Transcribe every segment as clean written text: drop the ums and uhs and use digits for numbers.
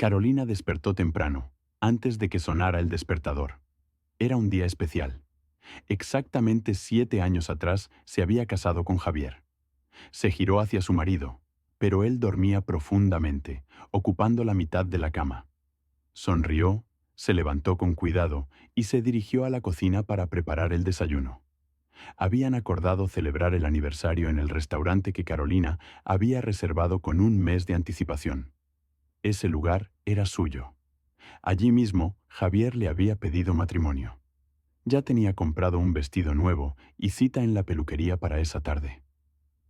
Carolina despertó temprano, antes de que sonara el despertador. Era un día especial. Exactamente 7 años atrás se había casado con Javier. Se giró hacia su marido, pero él dormía profundamente, ocupando la mitad de la cama. Sonrió, se levantó con cuidado y se dirigió a la cocina para preparar el desayuno. Habían acordado celebrar el aniversario en el restaurante que Carolina había reservado con un mes de anticipación. Ese lugar era suyo. Allí mismo, Javier le había pedido matrimonio. Ya tenía comprado un vestido nuevo y cita en la peluquería para esa tarde.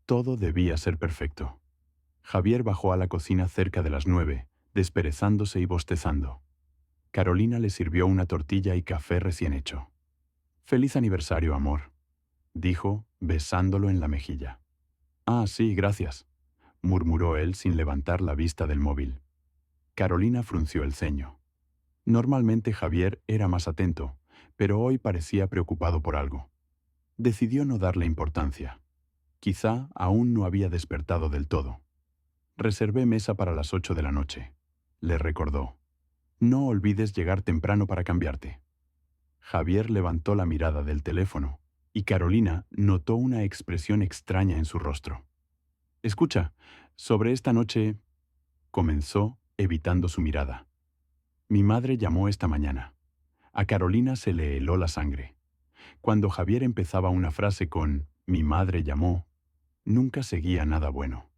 Todo debía ser perfecto. Javier bajó a la cocina cerca de las 9, desperezándose y bostezando. Carolina le sirvió una tortilla y café recién hecho. «Feliz aniversario, amor», dijo, besándolo en la mejilla. «Ah, sí, gracias», murmuró él sin levantar la vista del móvil. Carolina frunció el ceño. Normalmente Javier era más atento, pero hoy parecía preocupado por algo. Decidió no darle importancia. Quizá aún no había despertado del todo. «Reservé mesa para las 8 de la noche», le recordó. «No olvides llegar temprano para cambiarte». Javier levantó la mirada del teléfono y Carolina notó una expresión extraña en su rostro. «Escucha, sobre esta noche», comenzó, evitando su mirada. «Mi madre llamó esta mañana». A Carolina se le heló la sangre. Cuando Javier empezaba una frase con «mi madre llamó», nunca seguía nada bueno.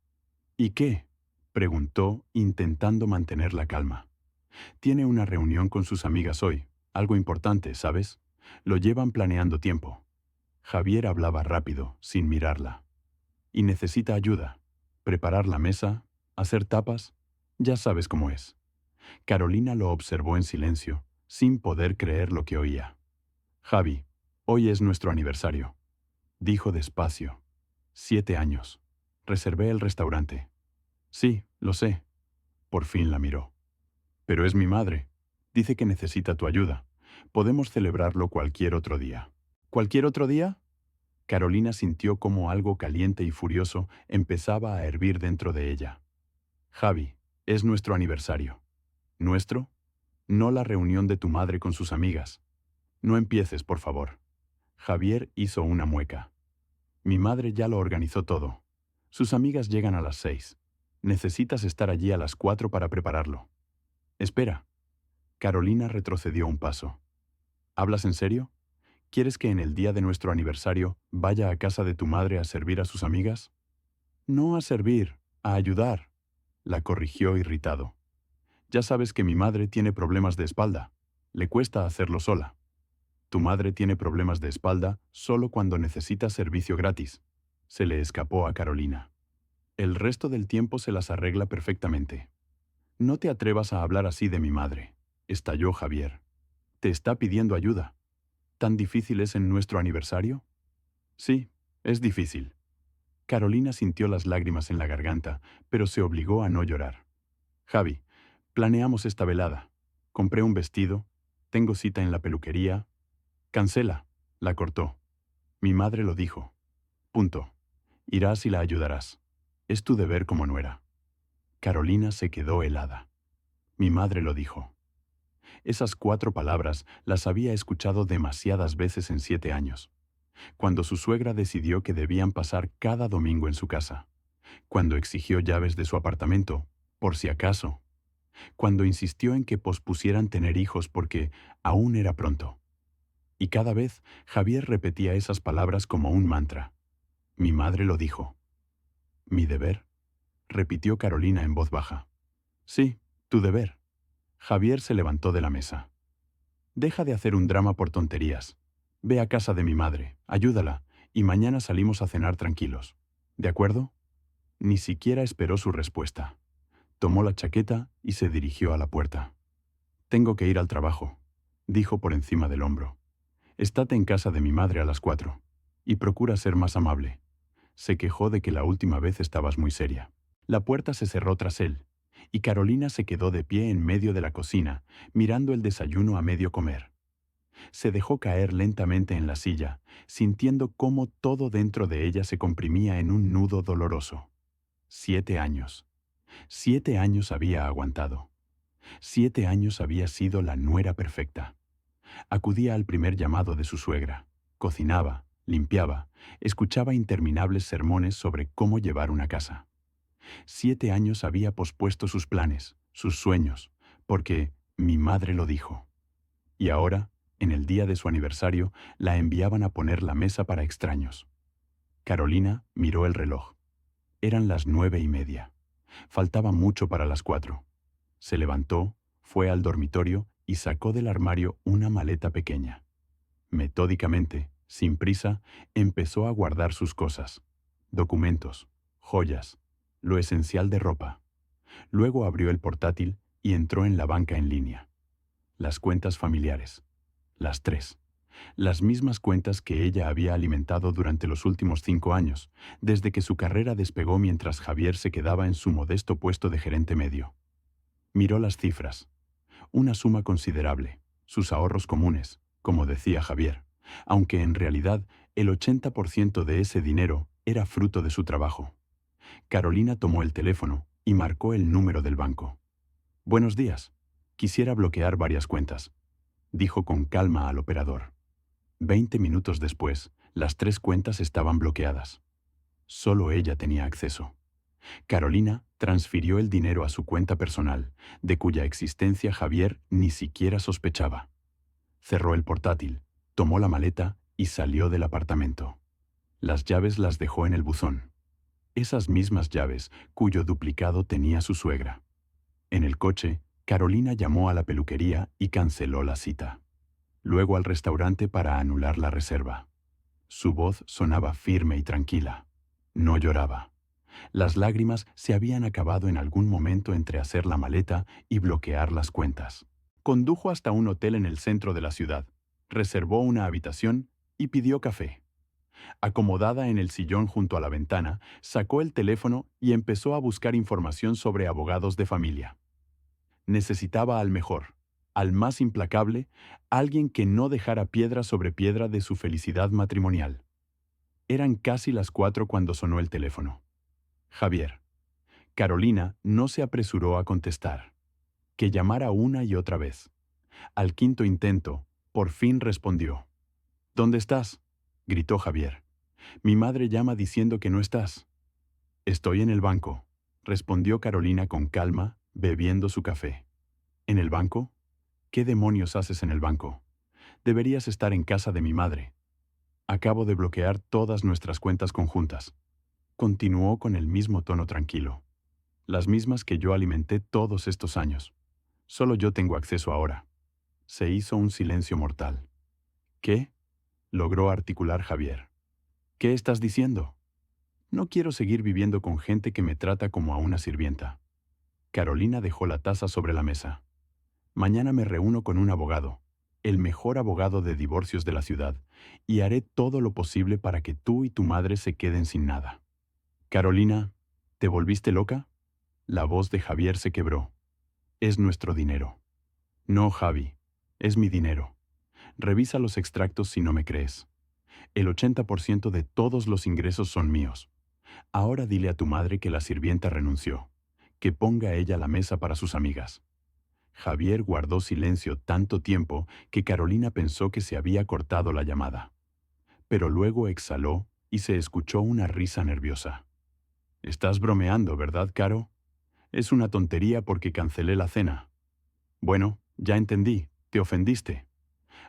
«¿Y qué?», preguntó, intentando mantener la calma. «Tiene una reunión con sus amigas hoy, algo importante, ¿sabes? Lo llevan planeando tiempo». Javier hablaba rápido, sin mirarla. «Y necesita ayuda. Preparar la mesa, hacer tapas, ya sabes cómo es». Carolina lo observó en silencio, sin poder creer lo que oía. «Javi, hoy es nuestro aniversario», dijo despacio. «7 años. Reservé el restaurante». «Sí, lo sé». Por fin la miró. «Pero es mi madre. Dice que necesita tu ayuda. Podemos celebrarlo cualquier otro día». «¿Cualquier otro día?». Carolina sintió como algo caliente y furioso empezaba a hervir dentro de ella. «Javi, es nuestro aniversario». «¿Nuestro?». «No la reunión de tu madre con sus amigas». «No empieces, por favor». Javier hizo una mueca. «Mi madre ya lo organizó todo. Sus amigas llegan a las 6. Necesitas estar allí a las 4 para prepararlo». «Espera». Carolina retrocedió un paso. «¿Hablas en serio? ¿Quieres que en el día de nuestro aniversario vaya a casa de tu madre a servir a sus amigas?» «No a servir, a ayudar», la corrigió irritado. «Ya sabes que mi madre tiene problemas de espalda. Le cuesta hacerlo sola». «Tu madre tiene problemas de espalda solo cuando necesita servicio gratis», se le escapó a Carolina. «El resto del tiempo se las arregla perfectamente». «No te atrevas a hablar así de mi madre», estalló Javier. «Te está pidiendo ayuda. ¿Tan difícil es en nuestro aniversario?». «Sí, es difícil». Carolina sintió las lágrimas en la garganta, pero se obligó a no llorar. «Javi, planeamos esta velada. Compré un vestido. Tengo cita en la peluquería». «Cancela», la cortó. «Mi madre lo dijo. Punto. Irás y la ayudarás. Es tu deber como nuera». Carolina se quedó helada. «Mi madre lo dijo». Esas 4 palabras las había escuchado demasiadas veces en 7 años. Cuando su suegra decidió que debían pasar cada domingo en su casa. Cuando exigió llaves de su apartamento, por si acaso. Cuando insistió en que pospusieran tener hijos porque aún era pronto. Y cada vez Javier repetía esas palabras como un mantra. «Mi madre lo dijo». «¿Mi deber?», repitió Carolina en voz baja. «Sí, tu deber». Javier se levantó de la mesa. «Deja de hacer un drama por tonterías. Ve a casa de mi madre, ayúdala, y mañana salimos a cenar tranquilos. ¿De acuerdo?». Ni siquiera esperó su respuesta. Tomó la chaqueta y se dirigió a la puerta. «Tengo que ir al trabajo», dijo por encima del hombro. «Estate en casa de mi madre a las 4. Y procura ser más amable». Se quejó de que la última vez estabas muy seria. La puerta se cerró tras él, y Carolina se quedó de pie en medio de la cocina, mirando el desayuno a medio comer. Se dejó caer lentamente en la silla, sintiendo cómo todo dentro de ella se comprimía en un nudo doloroso. 7 años. 7 años había aguantado. 7 años había sido la nuera perfecta. Acudía al primer llamado de su suegra, cocinaba, limpiaba, escuchaba interminables sermones sobre cómo llevar una casa. 7 años había pospuesto sus planes, sus sueños, porque mi madre lo dijo. Y ahora, en el día de su aniversario, la enviaban a poner la mesa para extraños. Carolina miró el reloj. Eran las 9:30. Faltaba mucho para las 4. Se levantó, fue al dormitorio y sacó del armario una maleta pequeña. Metódicamente, sin prisa, empezó a guardar sus cosas. Documentos, joyas, lo esencial de ropa. Luego abrió el portátil y entró en la banca en línea. Las cuentas familiares. Las 3. Las mismas cuentas que ella había alimentado durante los últimos 5 años, desde que su carrera despegó mientras Javier se quedaba en su modesto puesto de gerente medio. Miró las cifras. Una suma considerable, sus ahorros comunes, como decía Javier, aunque en realidad el 80% de ese dinero era fruto de su trabajo. Carolina tomó el teléfono y marcó el número del banco. «Buenos días. Quisiera bloquear varias cuentas», dijo con calma al operador. 20 minutos después, las 3 cuentas estaban bloqueadas. Solo ella tenía acceso. Carolina transfirió el dinero a su cuenta personal, de cuya existencia Javier ni siquiera sospechaba. Cerró el portátil, tomó la maleta y salió del apartamento. Las llaves las dejó en el buzón. Esas mismas llaves cuyo duplicado tenía su suegra. En el coche, Carolina llamó a la peluquería y canceló la cita. Luego al restaurante para anular la reserva. Su voz sonaba firme y tranquila. No lloraba. Las lágrimas se habían acabado en algún momento entre hacer la maleta y bloquear las cuentas. Condujo hasta un hotel en el centro de la ciudad, reservó una habitación y pidió café. Acomodada en el sillón junto a la ventana, sacó el teléfono y empezó a buscar información sobre abogados de familia. Necesitaba al mejor, al más implacable, alguien que no dejara piedra sobre piedra de su felicidad matrimonial. Eran casi las 4 cuando sonó el teléfono. Javier. Carolina no se apresuró a contestar. Que llamara una y otra vez. Al quinto intento, por fin respondió. «¿Dónde estás?», gritó Javier. «Mi madre llama diciendo que no estás». «Estoy en el banco», respondió Carolina con calma, bebiendo su café. «¿En el banco? ¿Qué demonios haces en el banco? Deberías estar en casa de mi madre. Acabo de bloquear todas nuestras cuentas conjuntas». Continuó con el mismo tono tranquilo. «Las mismas que yo alimenté todos estos años. Solo yo tengo acceso ahora». Se hizo un silencio mortal. «¿Qué?», logró articular Javier. «¿Qué estás diciendo? No quiero seguir viviendo con gente que me trata como a una sirvienta». Carolina dejó la taza sobre la mesa. «Mañana me reúno con un abogado, el mejor abogado de divorcios de la ciudad, y haré todo lo posible para que tú y tu madre se queden sin nada». «Carolina, ¿te volviste loca?». La voz de Javier se quebró. «Es nuestro dinero». «No, Javi, es mi dinero. Revisa los extractos si no me crees. El 80% de todos los ingresos son míos. Ahora dile a tu madre que la sirvienta renunció, que ponga ella la mesa para sus amigas». Javier guardó silencio tanto tiempo que Carolina pensó que se había cortado la llamada. Pero luego exhaló y se escuchó una risa nerviosa. «Estás bromeando, ¿verdad, Caro? Es una tontería porque cancelé la cena». «Bueno, ya entendí, te ofendiste.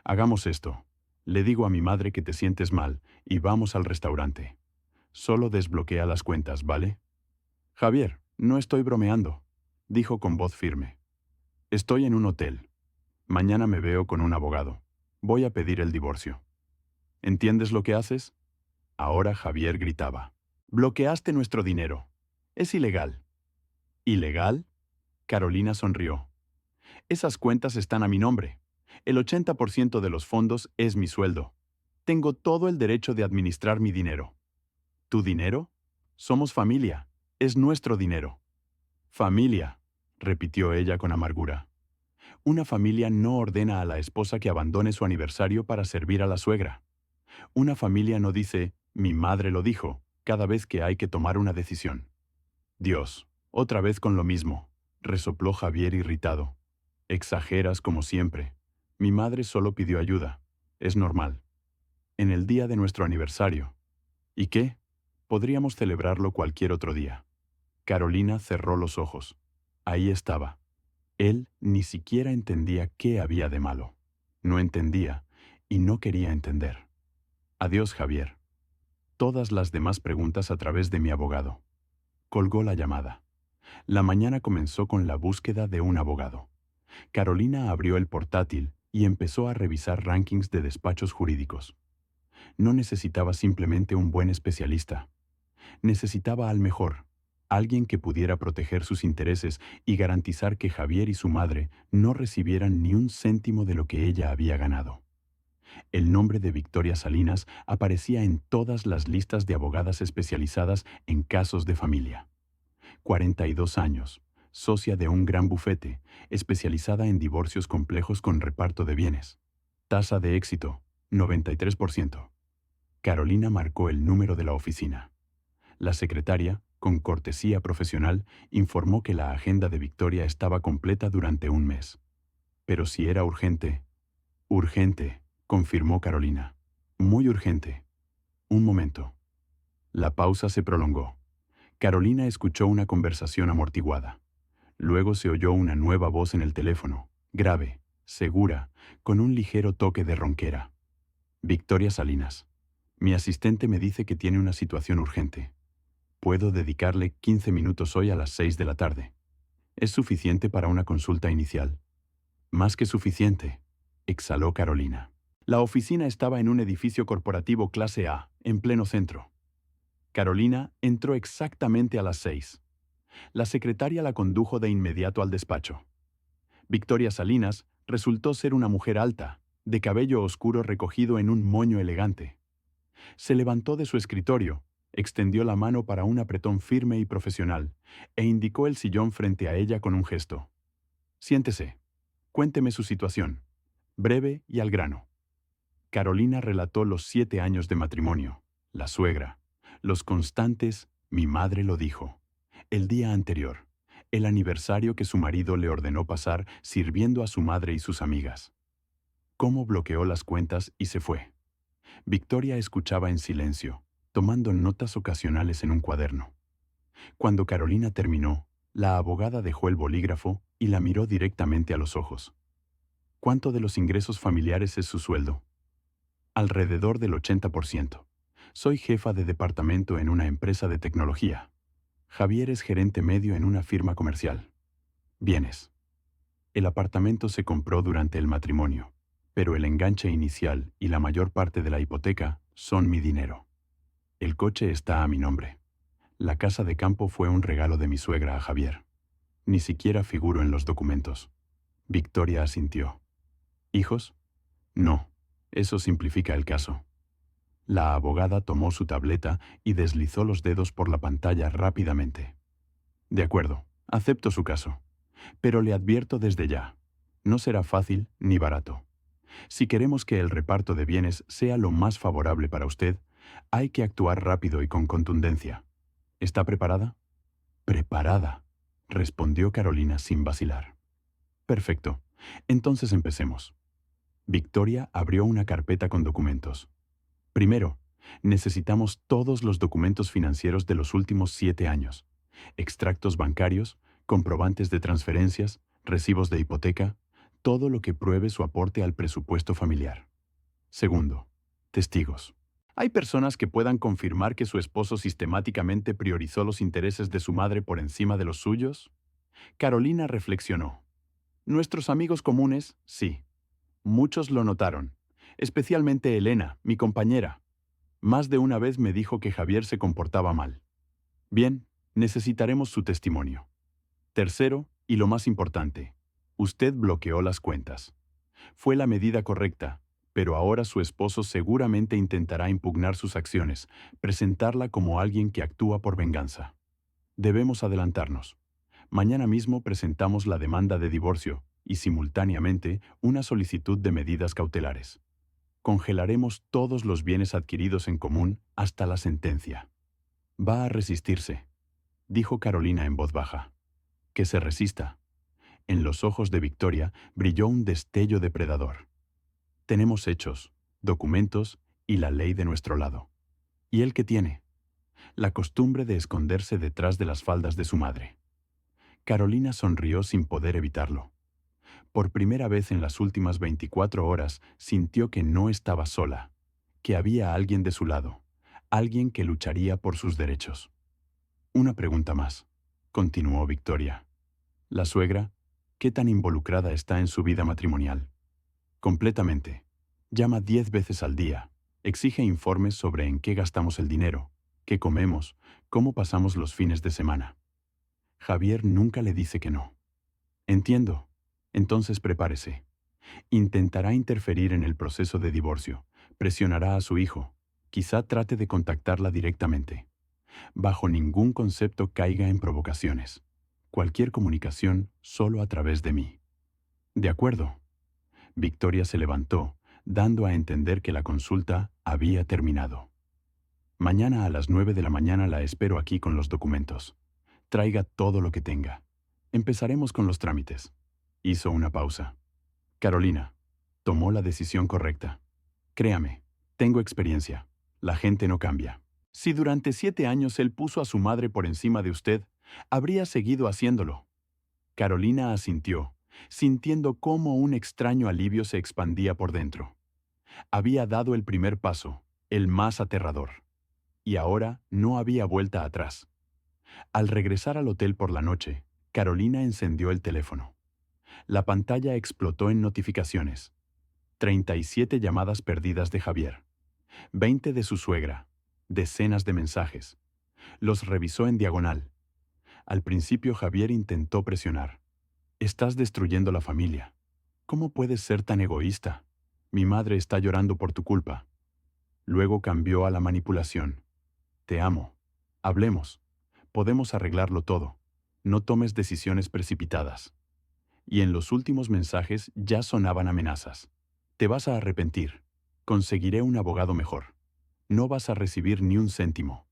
Hagamos esto. Le digo a mi madre que te sientes mal y vamos al restaurante. Solo desbloquea las cuentas, ¿vale?». «Javier, no estoy bromeando», dijo con voz firme. «Estoy en un hotel. Mañana me veo con un abogado. Voy a pedir el divorcio». «¿Entiendes lo que haces?». Ahora Javier gritaba. «Bloqueaste nuestro dinero. Es ilegal». «¿Ilegal?». Carolina sonrió. «Esas cuentas están a mi nombre. El 80% de los fondos es mi sueldo. Tengo todo el derecho de administrar mi dinero». «¿Tu dinero? Somos familia. Es nuestro dinero». «Familia», repitió ella con amargura. «Una familia no ordena a la esposa que abandone su aniversario para servir a la suegra. Una familia no dice, mi madre lo dijo, cada vez que hay que tomar una decisión». «Dios, otra vez con lo mismo», resopló Javier irritado. Exageras como siempre. Mi madre solo pidió ayuda. Es normal. En el día de nuestro aniversario. ¿Y qué? Podríamos celebrarlo cualquier otro día. Carolina cerró los ojos. Ahí estaba. Él ni siquiera entendía qué había de malo. No entendía y no quería entender. Adiós, Javier. Todas las demás preguntas a través de mi abogado. Colgó la llamada. La mañana comenzó con la búsqueda de un abogado. Carolina abrió el portátil y empezó a revisar rankings de despachos jurídicos. No necesitaba simplemente un buen especialista. Necesitaba al mejor, alguien que pudiera proteger sus intereses y garantizar que Javier y su madre no recibieran ni un céntimo de lo que ella había ganado. El nombre de Victoria Salinas aparecía en todas las listas de abogadas especializadas en casos de familia. 42 años, socia de un gran bufete, especializada en divorcios complejos con reparto de bienes. Tasa de éxito, 93%. Carolina marcó el número de la oficina. La secretaria, con cortesía profesional, informó que la agenda de Victoria estaba completa durante un mes. Pero si era urgente, confirmó Carolina. Muy urgente. Un momento. La pausa se prolongó. Carolina escuchó una conversación amortiguada. Luego se oyó una nueva voz en el teléfono, grave, segura, con un ligero toque de ronquera. Victoria Salinas. Mi asistente me dice que tiene una situación urgente. Puedo dedicarle 15 minutos hoy a las 6 de la tarde. ¿Es suficiente para una consulta inicial? Más que suficiente, exhaló Carolina. La oficina estaba en un edificio corporativo clase A, en pleno centro. Carolina entró exactamente a las 6. La secretaria la condujo de inmediato al despacho. Victoria Salinas resultó ser una mujer alta, de cabello oscuro recogido en un moño elegante. Se levantó de su escritorio, extendió la mano para un apretón firme y profesional, e indicó el sillón frente a ella con un gesto. Siéntese. Cuénteme su situación. Breve y al grano. Carolina relató los 7 años de matrimonio, la suegra, los constantes, mi madre lo dijo, el día anterior, el aniversario que su marido le ordenó pasar sirviendo a su madre y sus amigas. Cómo bloqueó las cuentas y se fue. Victoria escuchaba en silencio, tomando notas ocasionales en un cuaderno. Cuando Carolina terminó, la abogada dejó el bolígrafo y la miró directamente a los ojos. ¿Cuánto de los ingresos familiares es su sueldo? Alrededor del 80%. Soy jefa de departamento en una empresa de tecnología. Javier es gerente medio en una firma comercial. Bienes. El apartamento se compró durante el matrimonio, pero el enganche inicial y la mayor parte de la hipoteca son mi dinero. El coche está a mi nombre. La casa de campo fue un regalo de mi suegra a Javier. Ni siquiera figuro en los documentos. Victoria asintió. ¿Hijos? No, eso simplifica el caso. La abogada tomó su tableta y deslizó los dedos por la pantalla rápidamente. De acuerdo, acepto su caso. Pero le advierto desde ya, no será fácil ni barato. Si queremos que el reparto de bienes sea lo más favorable para usted, hay que actuar rápido y con contundencia. ¿Está preparada? Preparada, respondió Carolina sin vacilar. Perfecto, entonces empecemos. Victoria abrió una carpeta con documentos. Primero, necesitamos todos los documentos financieros de los últimos 7 años. Extractos bancarios, comprobantes de transferencias, recibos de hipoteca, todo lo que pruebe su aporte al presupuesto familiar. Segundo, testigos. ¿Hay personas que puedan confirmar que su esposo sistemáticamente priorizó los intereses de su madre por encima de los suyos? Carolina reflexionó. Nuestros amigos comunes, sí. Muchos lo notaron, especialmente Elena, mi compañera. Más de una vez me dijo que Javier se comportaba mal. Bien, necesitaremos su testimonio. Tercero, y lo más importante, usted bloqueó las cuentas. Fue la medida correcta, pero ahora su esposo seguramente intentará impugnar sus acciones, presentarla como alguien que actúa por venganza. Debemos adelantarnos. Mañana mismo presentamos la demanda de divorcio y simultáneamente una solicitud de medidas cautelares. Congelaremos todos los bienes adquiridos en común hasta la sentencia. Va a resistirse, dijo Carolina en voz baja. Que se resista. En los ojos de Victoria brilló un destello depredador. Tenemos hechos, documentos y la ley de nuestro lado. ¿Y él qué tiene? La costumbre de esconderse detrás de las faldas de su madre. Carolina sonrió sin poder evitarlo. Por primera vez en las últimas 24 horas sintió que no estaba sola, que había alguien de su lado, alguien que lucharía por sus derechos. Una pregunta más, continuó Victoria. ¿La suegra, qué tan involucrada está en su vida matrimonial? Completamente. Llama 10 veces al día, exige informes sobre en qué gastamos el dinero, qué comemos, cómo pasamos los fines de semana. Javier nunca le dice que no. Entiendo. Entonces prepárese. Intentará interferir en el proceso de divorcio, presionará a su hijo, quizá trate de contactarla directamente. Bajo ningún concepto caiga en provocaciones. Cualquier comunicación solo a través de mí. De acuerdo. Victoria se levantó, dando a entender que la consulta había terminado. Mañana a las 9 de la mañana la espero aquí con los documentos. Traiga todo lo que tenga. Empezaremos con los trámites. Hizo una pausa. Carolina, tomó la decisión correcta. Créame, tengo experiencia. La gente no cambia. Si durante 7 años él puso a su madre por encima de usted, habría seguido haciéndolo. Carolina asintió, sintiendo cómo un extraño alivio se expandía por dentro. Había dado el primer paso, el más aterrador. Y ahora no había vuelta atrás. Al regresar al hotel por la noche, Carolina encendió el teléfono. La pantalla explotó en notificaciones. 37 llamadas perdidas de Javier. 20 de su suegra. Decenas de mensajes. Los revisó en diagonal. Al principio Javier intentó presionar. Estás destruyendo la familia. ¿Cómo puedes ser tan egoísta? Mi madre está llorando por tu culpa. Luego cambió a la manipulación. Te amo. Hablemos. Podemos arreglarlo todo. No tomes decisiones precipitadas. Y en los últimos mensajes ya sonaban amenazas. Te vas a arrepentir. Conseguiré un abogado mejor. No vas a recibir ni un céntimo.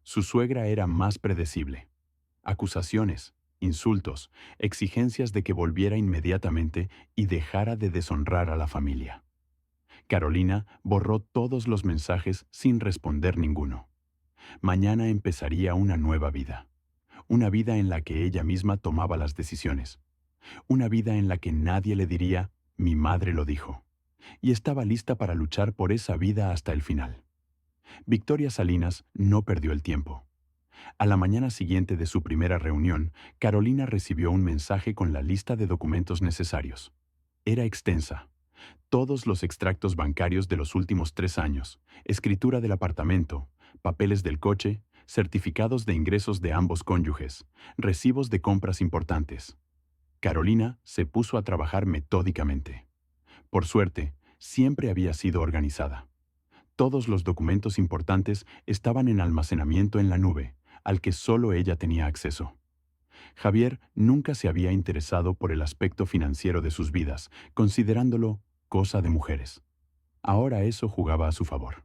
Su suegra era más predecible. Acusaciones, insultos, exigencias de que volviera inmediatamente y dejara de deshonrar a la familia. Carolina borró todos los mensajes sin responder ninguno. Mañana empezaría una nueva vida. Una vida en la que ella misma tomaba las decisiones. Una vida en la que nadie le diría, mi madre lo dijo. Y estaba lista para luchar por esa vida hasta el final. Victoria Salinas no perdió el tiempo. A la mañana siguiente de su primera reunión, Carolina recibió un mensaje con la lista de documentos necesarios. Era extensa. Todos los extractos bancarios de los últimos 3 años, escritura del apartamento, papeles del coche, certificados de ingresos de ambos cónyuges, recibos de compras importantes. Carolina se puso a trabajar metódicamente. Por suerte, siempre había sido organizada. Todos los documentos importantes estaban en almacenamiento en la nube, al que solo ella tenía acceso. Javier nunca se había interesado por el aspecto financiero de sus vidas, considerándolo cosa de mujeres. Ahora eso jugaba a su favor.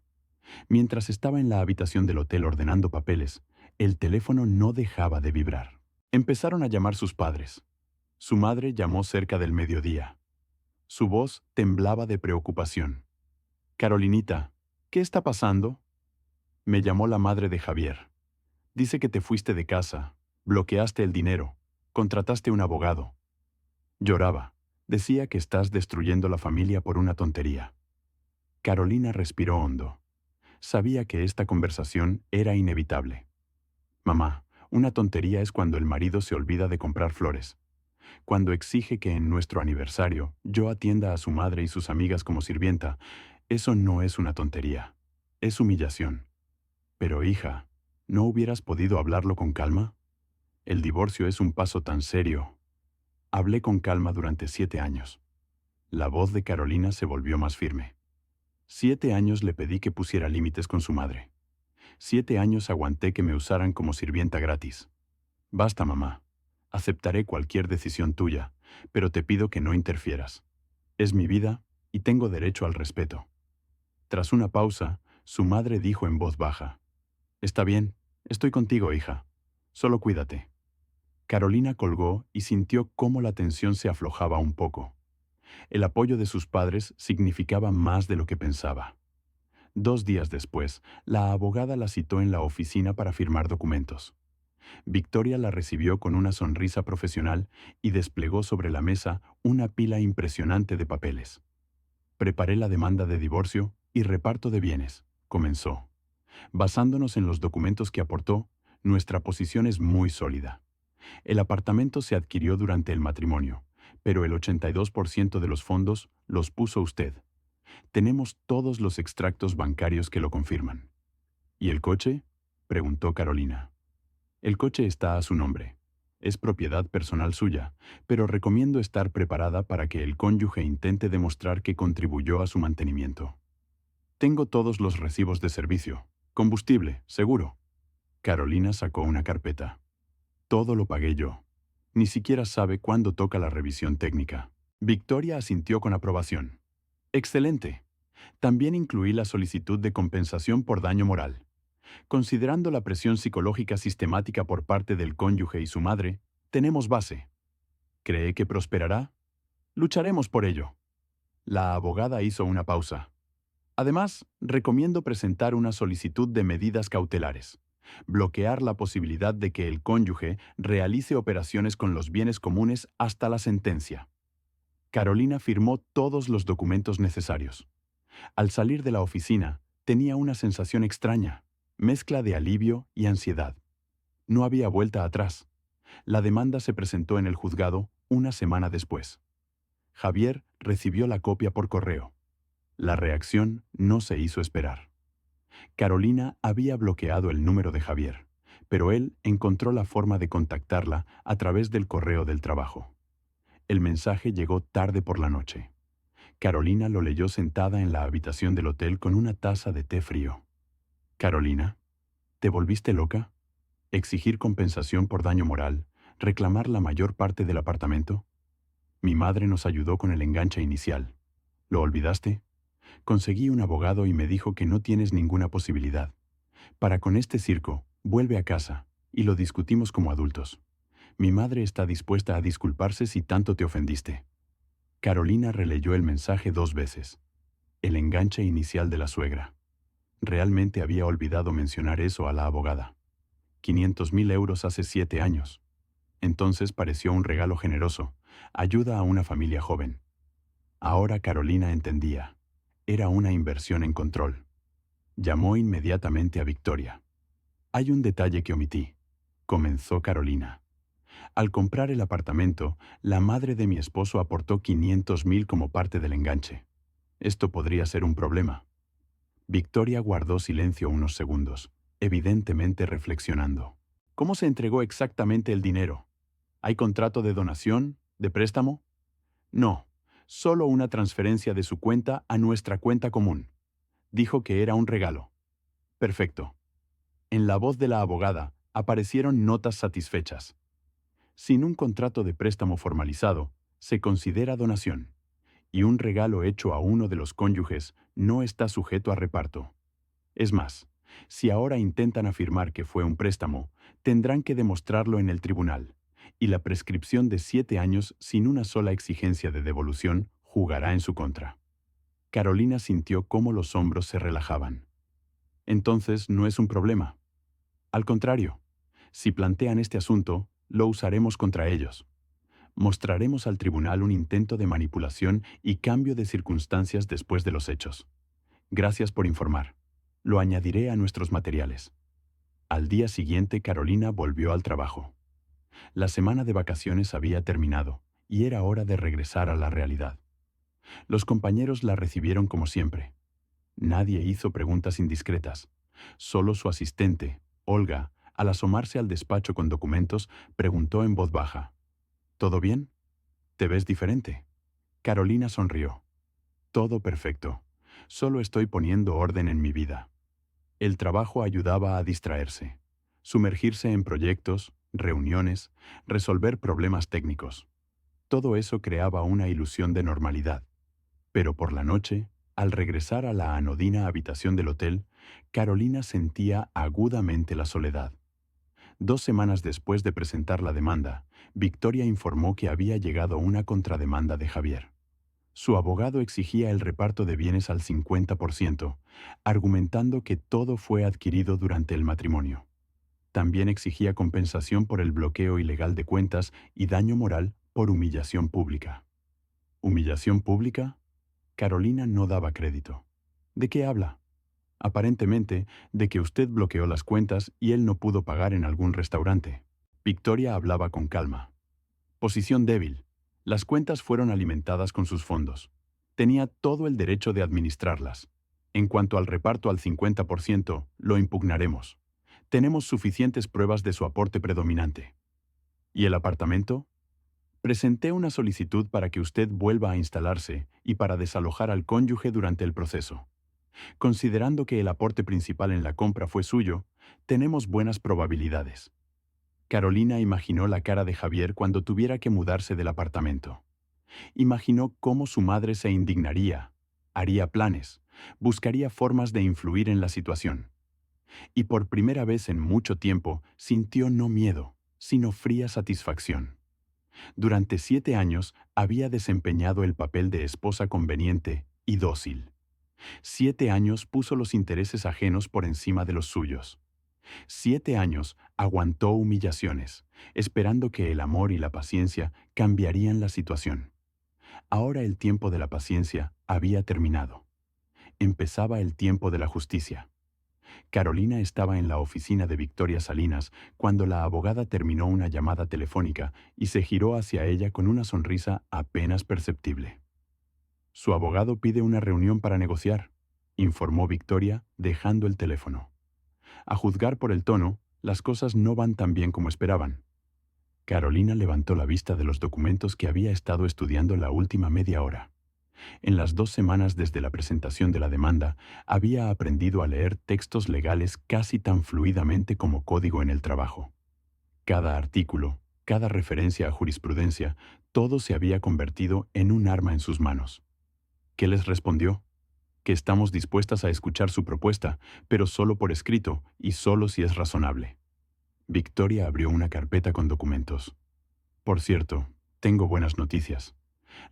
Mientras estaba en la habitación del hotel ordenando papeles, el teléfono no dejaba de vibrar. Empezaron a llamar sus padres. Su madre llamó cerca del mediodía. Su voz temblaba de preocupación. Carolinita, ¿qué está pasando? Me llamó la madre de Javier. Dice que te fuiste de casa, bloqueaste el dinero, contrataste un abogado. Lloraba. Decía que estás destruyendo la familia por una tontería. Carolina respiró hondo. Sabía que esta conversación era inevitable. Mamá, una tontería es cuando el marido se olvida de comprar flores. Cuando exige que en nuestro aniversario yo atienda a su madre y sus amigas como sirvienta, eso no es una tontería. Es humillación. Pero hija, ¿no hubieras podido hablarlo con calma? El divorcio es un paso tan serio. Hablé con calma durante 7 años. La voz de Carolina se volvió más firme. 7 años le pedí que pusiera límites con su madre. 7 años aguanté que me usaran como sirvienta gratis. Basta, mamá. Aceptaré cualquier decisión tuya, pero te pido que no interfieras. Es mi vida y tengo derecho al respeto. Tras una pausa, su madre dijo en voz baja: Está bien, estoy contigo, hija. Solo cuídate. Carolina colgó y sintió cómo la tensión se aflojaba un poco. El apoyo de sus padres significaba más de lo que pensaba. 2 días después, la abogada la citó en la oficina para firmar documentos. Victoria la recibió con una sonrisa profesional y desplegó sobre la mesa una pila impresionante de papeles. Preparé la demanda de divorcio y reparto de bienes, comenzó. Basándonos en los documentos que aportó, nuestra posición es muy sólida. El apartamento se adquirió durante el matrimonio, pero el 82% de los fondos los puso usted. Tenemos todos los extractos bancarios que lo confirman. ¿Y el coche?, preguntó Carolina. El coche está a su nombre. Es propiedad personal suya, pero recomiendo estar preparada para que el cónyuge intente demostrar que contribuyó a su mantenimiento. Tengo todos los recibos de servicio. Combustible, seguro. Carolina sacó una carpeta. Todo lo pagué yo. Ni siquiera sabe cuándo toca la revisión técnica. Victoria asintió con aprobación. Excelente. También incluí la solicitud de compensación por daño moral. Considerando la presión psicológica sistemática por parte del cónyuge y su madre, tenemos base. ¿Cree que prosperará? Lucharemos por ello. La abogada hizo una pausa. Además, recomiendo presentar una solicitud de medidas cautelares. Bloquear la posibilidad de que el cónyuge realice operaciones con los bienes comunes hasta la sentencia. Carolina firmó todos los documentos necesarios. Al salir de la oficina, tenía una sensación extraña, mezcla de alivio y ansiedad. No había vuelta atrás. La demanda se presentó en el juzgado una semana después. Javier recibió la copia por correo. La reacción no se hizo esperar. Carolina había bloqueado el número de Javier, pero él encontró la forma de contactarla a través del correo del trabajo. El mensaje llegó tarde por la noche. Carolina lo leyó sentada en la habitación del hotel con una taza de té frío. Carolina, ¿te volviste loca? ¿Exigir compensación por daño moral? ¿Reclamar la mayor parte del apartamento? Mi madre nos ayudó con el enganche inicial. ¿Lo olvidaste? Conseguí un abogado y me dijo que no tienes ninguna posibilidad. Para con este circo, vuelve a casa, y lo discutimos como adultos. Mi madre está dispuesta a disculparse si tanto te ofendiste. Carolina releyó el mensaje 2 veces. El enganche inicial de la suegra. Realmente había olvidado mencionar eso a la abogada. 500.000 euros hace 7 años. Entonces pareció un regalo generoso, ayuda a una familia joven. Ahora Carolina entendía. Era una inversión en control. Llamó inmediatamente a Victoria. Hay un detalle que omití, comenzó Carolina. Al comprar el apartamento, la madre de mi esposo aportó 500.000 como parte del enganche. Esto podría ser un problema. Victoria guardó silencio unos segundos, evidentemente reflexionando. ¿Cómo se entregó exactamente el dinero? ¿Hay contrato de donación, de préstamo? No, solo una transferencia de su cuenta a nuestra cuenta común. Dijo que era un regalo. Perfecto. En la voz de la abogada aparecieron notas satisfechas. Sin un contrato de préstamo formalizado, se considera donación, y un regalo hecho a uno de los cónyuges no está sujeto a reparto. Es más, si ahora intentan afirmar que fue un préstamo, tendrán que demostrarlo en el tribunal, y la prescripción de 7 años sin una sola exigencia de devolución jugará en su contra. Carolina sintió cómo los hombros se relajaban. Entonces no es un problema. Al contrario, si plantean este asunto, lo usaremos contra ellos. Mostraremos al tribunal un intento de manipulación y cambio de circunstancias después de los hechos. Gracias por informar. Lo añadiré a nuestros materiales. Al día siguiente, Carolina volvió al trabajo. La semana de vacaciones había terminado y era hora de regresar a la realidad. Los compañeros la recibieron como siempre. Nadie hizo preguntas indiscretas. Solo su asistente, Olga, al asomarse al despacho con documentos, preguntó en voz baja. ¿Todo bien? ¿Te ves diferente? Carolina sonrió. Todo perfecto. Solo estoy poniendo orden en mi vida. El trabajo ayudaba a distraerse, sumergirse en proyectos, reuniones, resolver problemas técnicos. Todo eso creaba una ilusión de normalidad. Pero por la noche, al regresar a la anodina habitación del hotel, Carolina sentía agudamente la soledad. 2 semanas después de presentar la demanda, Victoria informó que había llegado una contrademanda de Javier. Su abogado exigía el reparto de bienes al 50%, argumentando que todo fue adquirido durante el matrimonio. También exigía compensación por el bloqueo ilegal de cuentas y daño moral por humillación pública. ¿Humillación pública? Carolina no daba crédito. ¿De qué habla? Aparentemente, de que usted bloqueó las cuentas y él no pudo pagar en algún restaurante. Victoria hablaba con calma. Posición débil. Las cuentas fueron alimentadas con sus fondos. Tenía todo el derecho de administrarlas. En cuanto al reparto al 50%, lo impugnaremos. Tenemos suficientes pruebas de su aporte predominante. ¿Y el apartamento? Presenté una solicitud para que usted vuelva a instalarse y para desalojar al cónyuge durante el proceso. Considerando que el aporte principal en la compra fue suyo, tenemos buenas probabilidades. Carolina imaginó la cara de Javier cuando tuviera que mudarse del apartamento. Imaginó cómo su madre se indignaría, haría planes, buscaría formas de influir en la situación. Y por primera vez en mucho tiempo sintió no miedo, sino fría satisfacción. Durante 7 años había desempeñado el papel de esposa conveniente y dócil. 7 años puso los intereses ajenos por encima de los suyos. 7 años aguantó humillaciones, esperando que el amor y la paciencia cambiarían la situación. Ahora el tiempo de la paciencia había terminado. Empezaba el tiempo de la justicia. Carolina estaba en la oficina de Victoria Salinas cuando la abogada terminó una llamada telefónica y se giró hacia ella con una sonrisa apenas perceptible. Su abogado pide una reunión para negociar, informó Victoria, dejando el teléfono. A juzgar por el tono, las cosas no van tan bien como esperaban. Carolina levantó la vista de los documentos que había estado estudiando la última media hora. En las 2 semanas desde la presentación de la demanda, había aprendido a leer textos legales casi tan fluidamente como código en el trabajo. Cada artículo, cada referencia a jurisprudencia, todo se había convertido en un arma en sus manos. ¿Qué les respondió? Que estamos dispuestas a escuchar su propuesta, pero solo por escrito y solo si es razonable. Victoria abrió una carpeta con documentos. Por cierto, tengo buenas noticias.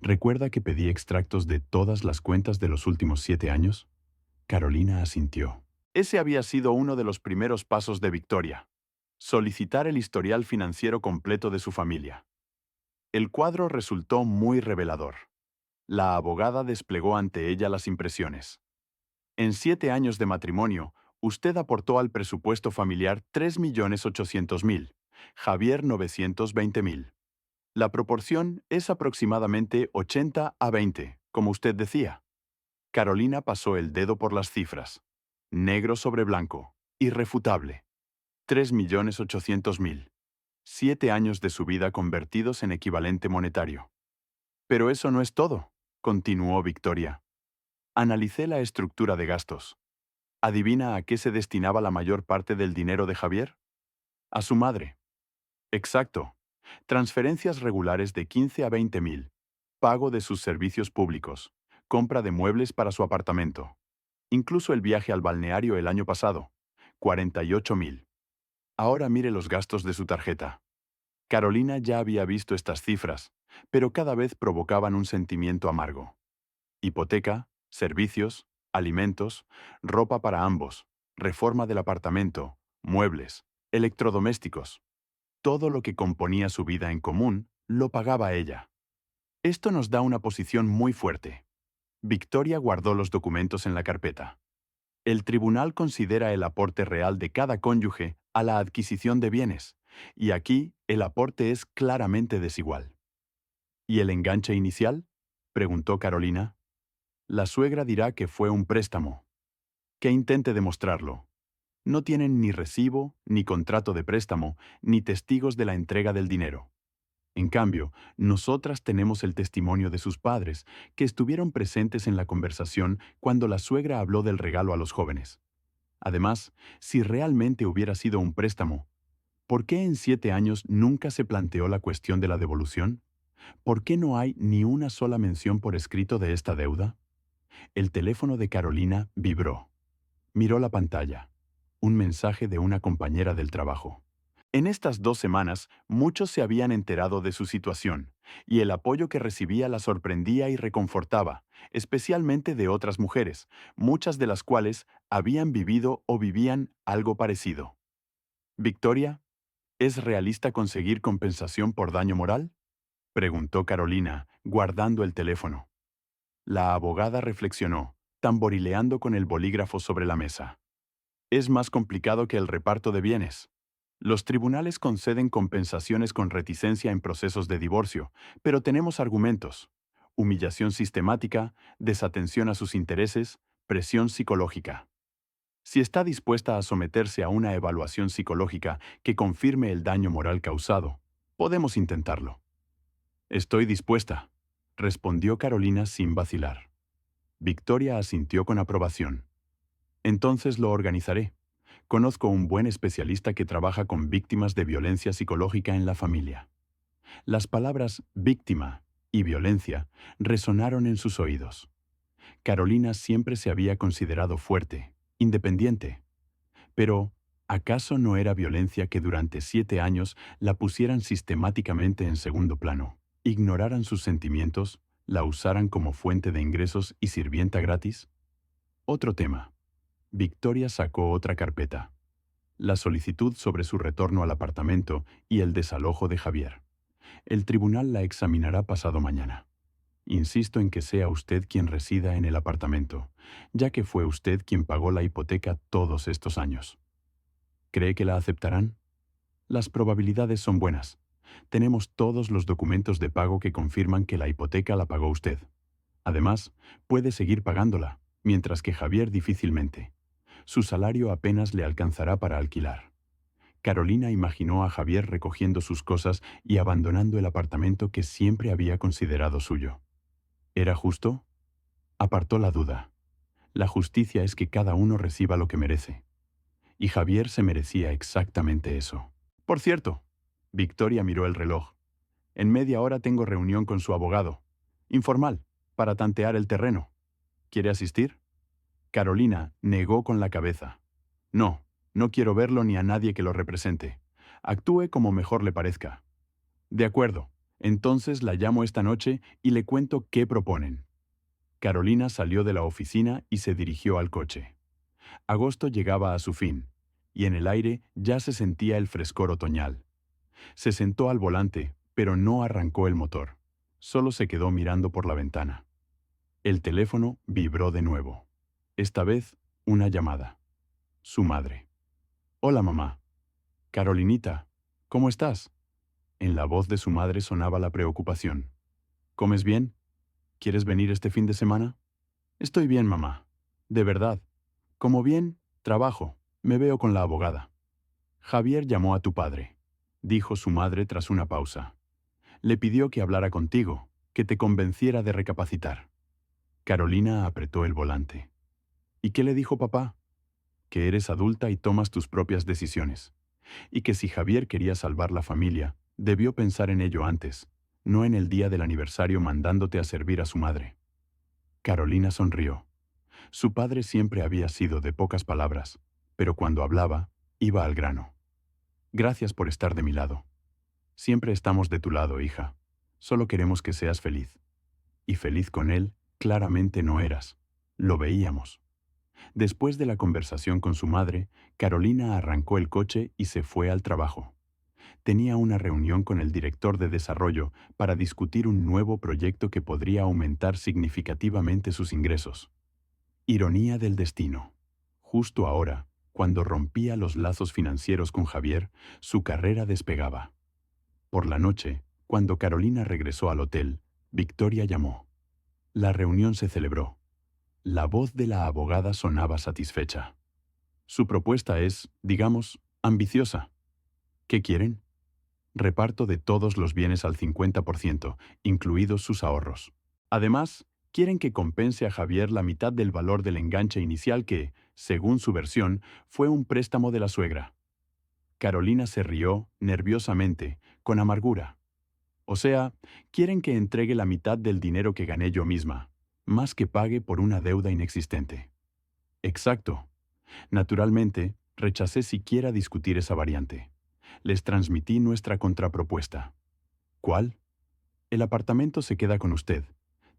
¿Recuerda que pedí extractos de todas las cuentas de los últimos 7 años? Carolina asintió. Ese había sido uno de los primeros pasos de Victoria. Solicitar el historial financiero completo de su familia. El cuadro resultó muy revelador. La abogada desplegó ante ella las impresiones. En 7 años de matrimonio, usted aportó al presupuesto familiar 3.800.000, Javier 920.000. La proporción es aproximadamente 80 a 20, como usted decía. Carolina pasó el dedo por las cifras. Negro sobre blanco, irrefutable. 3.800.000. 7 años de su vida convertidos en equivalente monetario. Pero eso no es todo, continuó Victoria. Analicé la estructura de gastos. ¿Adivina a qué se destinaba la mayor parte del dinero de Javier? A su madre. Exacto. Transferencias regulares de 15 a 20.000. Pago de sus servicios públicos. Compra de muebles para su apartamento. Incluso el viaje al balneario el año pasado. 48.000. Ahora mire los gastos de su tarjeta. Carolina ya había visto estas cifras, pero cada vez provocaban un sentimiento amargo. Hipoteca, servicios, alimentos, ropa para ambos, reforma del apartamento, muebles, electrodomésticos. Todo lo que componía su vida en común lo pagaba ella. Esto nos da una posición muy fuerte. Victoria guardó los documentos en la carpeta. El tribunal considera el aporte real de cada cónyuge a la adquisición de bienes, y aquí el aporte es claramente desigual. ¿Y el enganche inicial? Preguntó Carolina. La suegra dirá que fue un préstamo. Que intente demostrarlo. No tienen ni recibo, ni contrato de préstamo, ni testigos de la entrega del dinero. En cambio, nosotras tenemos el testimonio de sus padres, que estuvieron presentes en la conversación cuando la suegra habló del regalo a los jóvenes. Además, si realmente hubiera sido un préstamo, ¿por qué en 7 años nunca se planteó la cuestión de la devolución? ¿Por qué no hay ni una sola mención por escrito de esta deuda? El teléfono de Carolina vibró. Miró la pantalla. Un mensaje de una compañera del trabajo. En estas 2 semanas, muchos se habían enterado de su situación, y el apoyo que recibía la sorprendía y reconfortaba, especialmente de otras mujeres, muchas de las cuales habían vivido o vivían algo parecido. Victoria, ¿es realista conseguir compensación por daño moral? Preguntó Carolina, guardando el teléfono. La abogada reflexionó, tamborileando con el bolígrafo sobre la mesa. Es más complicado que el reparto de bienes. Los tribunales conceden compensaciones con reticencia en procesos de divorcio, pero tenemos argumentos: humillación sistemática, desatención a sus intereses, presión psicológica. Si está dispuesta a someterse a una evaluación psicológica que confirme el daño moral causado, podemos intentarlo. Estoy dispuesta, respondió Carolina sin vacilar. Victoria asintió con aprobación. Entonces lo organizaré. Conozco un buen especialista que trabaja con víctimas de violencia psicológica en la familia. Las palabras víctima y violencia resonaron en sus oídos. Carolina siempre se había considerado fuerte, independiente. Pero, ¿acaso no era violencia que durante 7 años la pusieran sistemáticamente en segundo plano, ignoraran sus sentimientos, la usaran como fuente de ingresos y sirvienta gratis? Otro tema. Victoria sacó otra carpeta: la solicitud sobre su retorno al apartamento y el desalojo de Javier. El tribunal la examinará pasado mañana. Insisto en que sea usted quien resida en el apartamento, ya que fue usted quien pagó la hipoteca todos estos años. ¿Cree que la aceptarán? Las probabilidades son buenas. Tenemos todos los documentos de pago que confirman que la hipoteca la pagó usted. Además, puede seguir pagándola, mientras que Javier difícilmente. Su salario apenas le alcanzará para alquilar. Carolina imaginó a Javier recogiendo sus cosas y abandonando el apartamento que siempre había considerado suyo. ¿Era justo? Apartó la duda. La justicia es que cada uno reciba lo que merece. Y Javier se merecía exactamente eso. Por cierto, Victoria miró el reloj. En media hora tengo reunión con su abogado. Informal, para tantear el terreno. ¿Quiere asistir? Carolina negó con la cabeza. No, no quiero verlo ni a nadie que lo represente. Actúe como mejor le parezca. De acuerdo, entonces la llamo esta noche y le cuento qué proponen. Carolina salió de la oficina y se dirigió al coche. Agosto llegaba a su fin, y en el aire ya se sentía el frescor otoñal. Se sentó al volante, pero no arrancó el motor. Solo se quedó mirando por la ventana. El teléfono vibró de nuevo. Esta vez, una llamada. Su madre. Hola, mamá. Carolinita, ¿cómo estás? En la voz de su madre sonaba la preocupación. ¿Comes bien? ¿Quieres venir este fin de semana? Estoy bien, mamá. De verdad. Como bien, trabajo. Me veo con la abogada. Javier llamó a tu padre, dijo su madre tras una pausa. Le pidió que hablara contigo, que te convenciera de recapacitar. Carolina apretó el volante. ¿Y qué le dijo papá? Que eres adulta y tomas tus propias decisiones. Y que si Javier quería salvar la familia, debió pensar en ello antes, no en el día del aniversario mandándote a servir a su madre. Carolina sonrió. Su padre siempre había sido de pocas palabras, pero cuando hablaba, iba al grano. Gracias por estar de mi lado. Siempre estamos de tu lado, hija. Solo queremos que seas feliz. Y feliz con él, claramente no eras. Lo veíamos. Después de la conversación con su madre, Carolina arrancó el coche y se fue al trabajo. Tenía una reunión con el director de desarrollo para discutir un nuevo proyecto que podría aumentar significativamente sus ingresos. Ironía del destino. Justo ahora, cuando rompía los lazos financieros con Javier, su carrera despegaba. Por la noche, cuando Carolina regresó al hotel, Victoria llamó. La reunión se celebró. La voz de la abogada sonaba satisfecha. Su propuesta es, digamos, ambiciosa. ¿Qué quieren? Reparto de todos los bienes al 50%, incluidos sus ahorros. Además, quieren que compense a Javier la mitad del valor del enganche inicial que, según su versión, fue un préstamo de la suegra. Carolina se rió, nerviosamente, con amargura. O sea, quieren que entregue la mitad del dinero que gané yo misma, más que pague por una deuda inexistente. Exacto. Naturalmente, rechacé siquiera discutir esa variante. Les transmití nuestra contrapropuesta. ¿Cuál? El apartamento se queda con usted,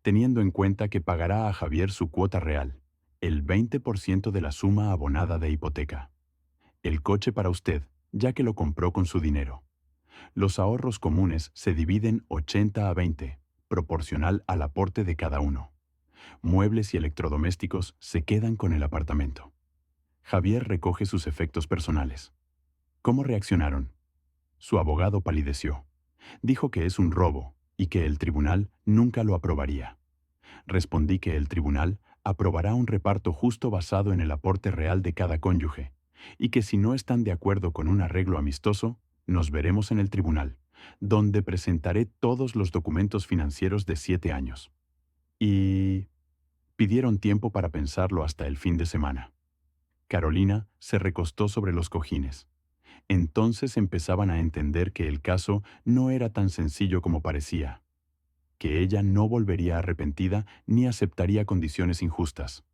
teniendo en cuenta que pagará a Javier su cuota real, el 20% de la suma abonada de hipoteca. El coche para usted, ya que lo compró con su dinero. Los ahorros comunes se dividen 80-20, proporcional al aporte de cada uno. Muebles y electrodomésticos se quedan con el apartamento. Javier recoge sus efectos personales. ¿Cómo reaccionaron? Su abogado palideció. Dijo que es un robo y que el tribunal nunca lo aprobaría. Respondí que el tribunal aprobará un reparto justo basado en el aporte real de cada cónyuge, y que si no están de acuerdo con un arreglo amistoso, nos veremos en el tribunal, donde presentaré todos los documentos financieros de 7 años. Y pidieron tiempo para pensarlo hasta el fin de semana. Carolina se recostó sobre los cojines. Entonces empezaban a entender que el caso no era tan sencillo como parecía, que ella no volvería arrepentida ni aceptaría condiciones injustas.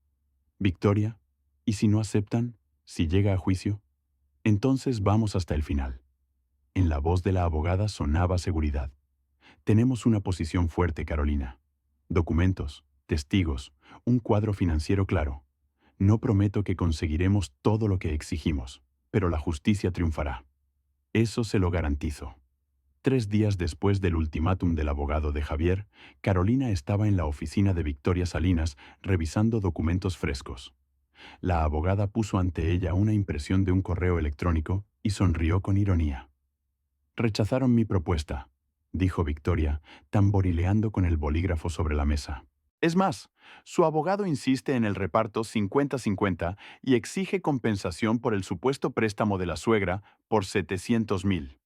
Victoria, ¿y si no aceptan? ¿Si llega a juicio? Entonces vamos hasta el final. En la voz de la abogada sonaba seguridad. Tenemos una posición fuerte, Carolina. Documentos, testigos, un cuadro financiero claro. No prometo que conseguiremos todo lo que exigimos, pero la justicia triunfará. Eso se lo garantizo. 3 días después del ultimátum del abogado de Javier, Carolina estaba en la oficina de Victoria Salinas revisando documentos frescos. La abogada puso ante ella una impresión de un correo electrónico y sonrió con ironía. «Rechazaron mi propuesta», dijo Victoria, tamborileando con el bolígrafo sobre la mesa. Es más, su abogado insiste en el reparto 50-50 y exige compensación por el supuesto préstamo de la suegra por 700,000.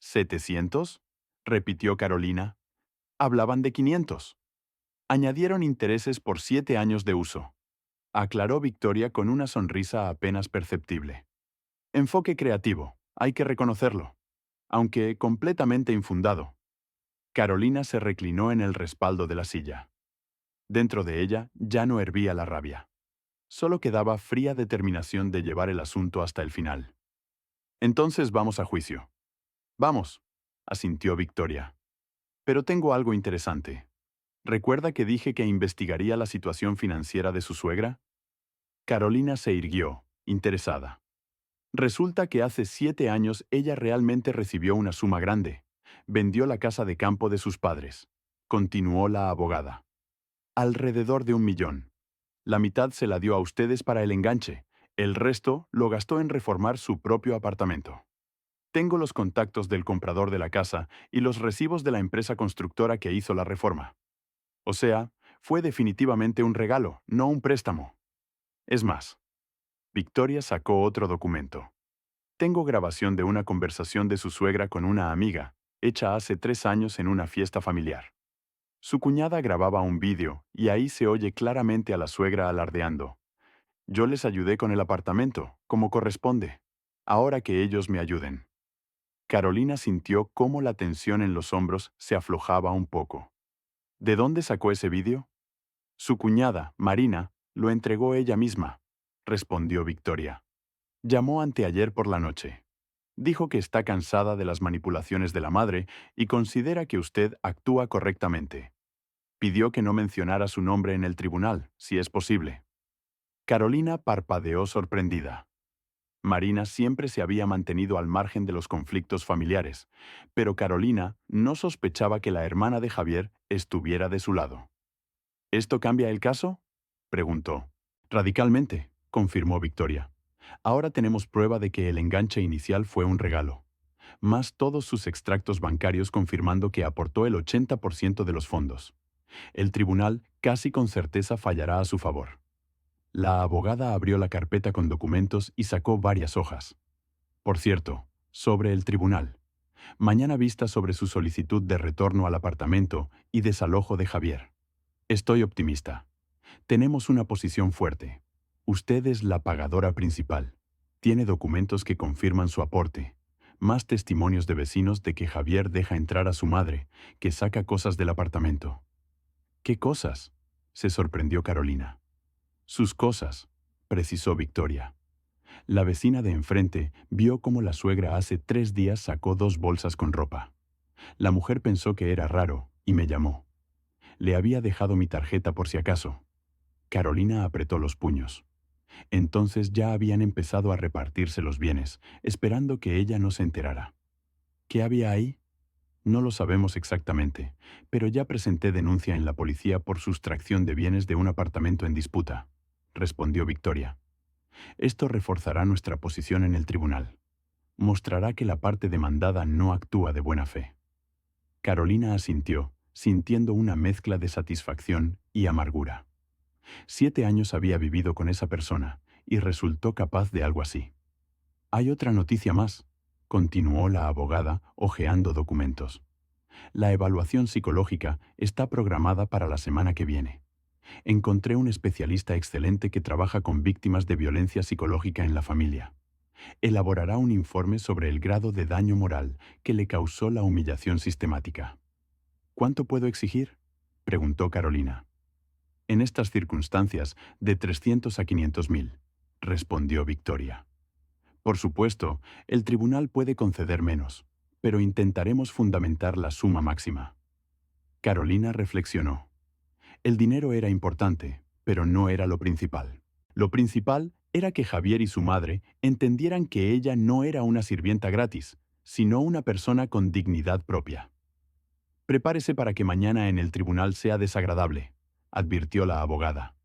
¿700? Repitió Carolina. Hablaban de 500. Añadieron intereses por 7 años de uso. Aclaró Victoria con una sonrisa apenas perceptible. Enfoque creativo, hay que reconocerlo, aunque completamente infundado. Carolina se reclinó en el respaldo de la silla. Dentro de ella ya no hervía la rabia. Solo quedaba fría determinación de llevar el asunto hasta el final. Entonces vamos a juicio. Vamos, asintió Victoria. Pero tengo algo interesante. ¿Recuerda que dije que investigaría la situación financiera de su suegra? Carolina se irguió, interesada. Resulta que hace 7 años ella realmente recibió una suma grande. Vendió la casa de campo de sus padres. Continuó la abogada. Alrededor de 1 millón. La mitad se la dio a ustedes para el enganche. El resto lo gastó en reformar su propio apartamento. Tengo los contactos del comprador de la casa y los recibos de la empresa constructora que hizo la reforma. O sea, fue definitivamente un regalo, no un préstamo. Es más, Victoria sacó otro documento. Tengo grabación de una conversación de su suegra con una amiga, hecha hace 3 años en una fiesta familiar. Su cuñada grababa un vídeo y ahí se oye claramente a la suegra alardeando. Yo les ayudé con el apartamento, como corresponde. Ahora que ellos me ayuden. Carolina sintió cómo la tensión en los hombros se aflojaba un poco. ¿De dónde sacó ese vídeo? Su cuñada, Marina, lo entregó ella misma, respondió Victoria. Llamó anteayer por la noche. Dijo que está cansada de las manipulaciones de la madre y considera que usted actúa correctamente. Pidió que no mencionara su nombre en el tribunal, si es posible. Carolina parpadeó sorprendida. Marina siempre se había mantenido al margen de los conflictos familiares, pero Carolina no sospechaba que la hermana de Javier estuviera de su lado. ¿Esto cambia el caso?, preguntó. Radicalmente, confirmó Victoria. Ahora tenemos prueba de que el enganche inicial fue un regalo, más todos sus extractos bancarios confirmando que aportó el 80% de los fondos. El tribunal casi con certeza fallará a su favor. La abogada abrió la carpeta con documentos y sacó varias hojas. Por cierto, sobre el tribunal. Mañana vista sobre su solicitud de retorno al apartamento y desalojo de Javier. Estoy optimista. Tenemos una posición fuerte. Usted es la pagadora principal. Tiene documentos que confirman su aporte. Más testimonios de vecinos de que Javier deja entrar a su madre, que saca cosas del apartamento. ¿Qué cosas?, se sorprendió Carolina. Sus cosas, precisó Victoria. La vecina de enfrente vio cómo la suegra hace 3 días sacó 2 bolsas con ropa. La mujer pensó que era raro y me llamó. Le había dejado mi tarjeta por si acaso. Carolina apretó los puños. Entonces ya habían empezado a repartirse los bienes, esperando que ella no se enterara. ¿Qué había ahí? No lo sabemos exactamente, pero ya presenté denuncia en la policía por sustracción de bienes de un apartamento en disputa, respondió Victoria. Esto reforzará nuestra posición en el tribunal. Mostrará que la parte demandada no actúa de buena fe. Carolina asintió, sintiendo una mezcla de satisfacción y amargura. 7 años había vivido con esa persona y resultó capaz de algo así. Hay otra noticia más, continuó la abogada, hojeando documentos. La evaluación psicológica está programada para la semana que viene. Encontré un especialista excelente que trabaja con víctimas de violencia psicológica en la familia. Elaborará un informe sobre el grado de daño moral que le causó la humillación sistemática. ¿Cuánto puedo exigir?, preguntó Carolina. En estas circunstancias, de 300 a 500.000, respondió Victoria. Por supuesto, el tribunal puede conceder menos, pero intentaremos fundamentar la suma máxima. Carolina reflexionó. El dinero era importante, pero no era lo principal. Lo principal era que Javier y su madre entendieran que ella no era una sirvienta gratis, sino una persona con dignidad propia. Prepárese para que mañana en el tribunal sea desagradable, advirtió la abogada.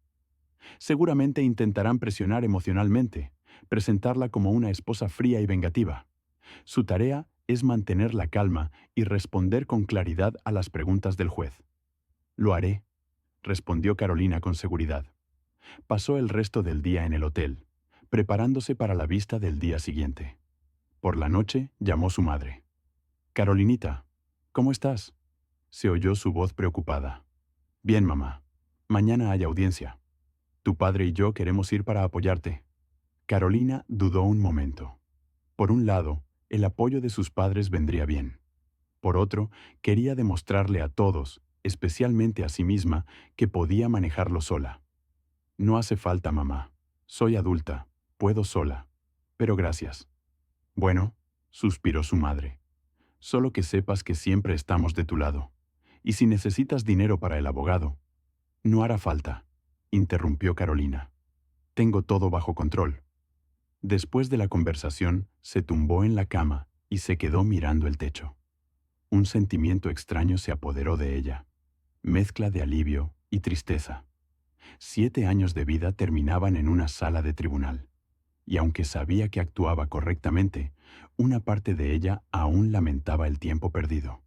Seguramente intentarán presionar emocionalmente, presentarla como una esposa fría y vengativa. Su tarea es mantener la calma y responder con claridad a las preguntas del juez. Lo haré, respondió Carolina con seguridad. Pasó el resto del día en el hotel, preparándose para la vista del día siguiente. Por la noche llamó su madre. «Carolinita, ¿cómo estás?», se oyó su voz preocupada. «Bien, mamá. Mañana hay audiencia. Tu padre y yo queremos ir para apoyarte». Carolina dudó un momento. Por un lado, el apoyo de sus padres vendría bien. Por otro, quería demostrarle a todos, especialmente a sí misma, que podía manejarlo sola. «No hace falta, mamá. Soy adulta. Puedo sola. Pero gracias». «Bueno», suspiró su madre. «Solo que sepas que siempre estamos de tu lado. Y si necesitas dinero para el abogado». «No hará falta», interrumpió Carolina. «Tengo todo bajo control». Después de la conversación, se tumbó en la cama y se quedó mirando el techo. Un sentimiento extraño se apoderó de ella, mezcla de alivio y tristeza. 7 años de vida terminaban en una sala de tribunal, y aunque sabía que actuaba correctamente, una parte de ella aún lamentaba el tiempo perdido.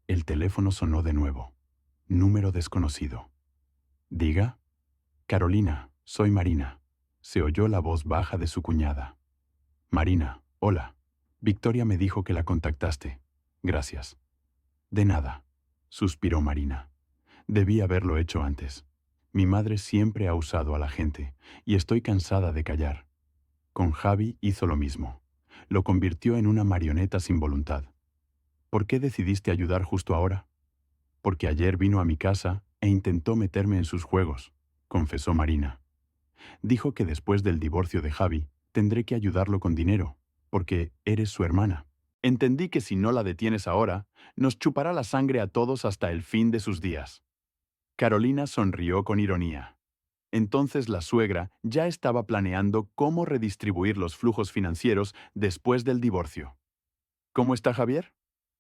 El teléfono sonó de nuevo. Número desconocido. «Diga». «Carolina, soy Marina», se oyó la voz baja de su cuñada. «Marina, hola. Victoria me dijo que la contactaste. Gracias». «De nada», suspiró Marina. «Debí haberlo hecho antes. Mi madre siempre ha usado a la gente, y estoy cansada de callar. Con Javi hizo lo mismo. Lo convirtió en una marioneta sin voluntad. ¿Por qué decidiste ayudar justo ahora?» «Porque ayer vino a mi casa e intentó meterme en sus juegos», confesó Marina. «Dijo que después del divorcio de Javi tendré que ayudarlo con dinero, porque eres su hermana. Entendí que si no la detienes ahora, nos chupará la sangre a todos hasta el fin de sus días». Carolina sonrió con ironía. Entonces la suegra ya estaba planeando cómo redistribuir los flujos financieros después del divorcio. «¿Cómo está Javier?»,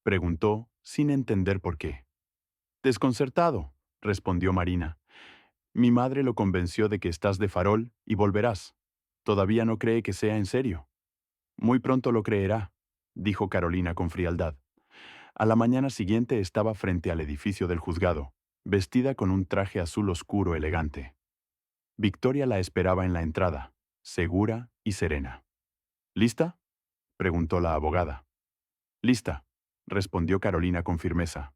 preguntó, sin entender por qué. «Desconcertado», respondió Marina. «Mi madre lo convenció de que estás de farol y volverás. Todavía no cree que sea en serio». «Muy pronto lo creerá», dijo Carolina con frialdad. A la mañana siguiente estaba frente al edificio del juzgado, vestida con un traje azul oscuro elegante. Victoria la esperaba en la entrada, segura y serena. «¿Lista?», preguntó la abogada. «Lista», respondió Carolina con firmeza.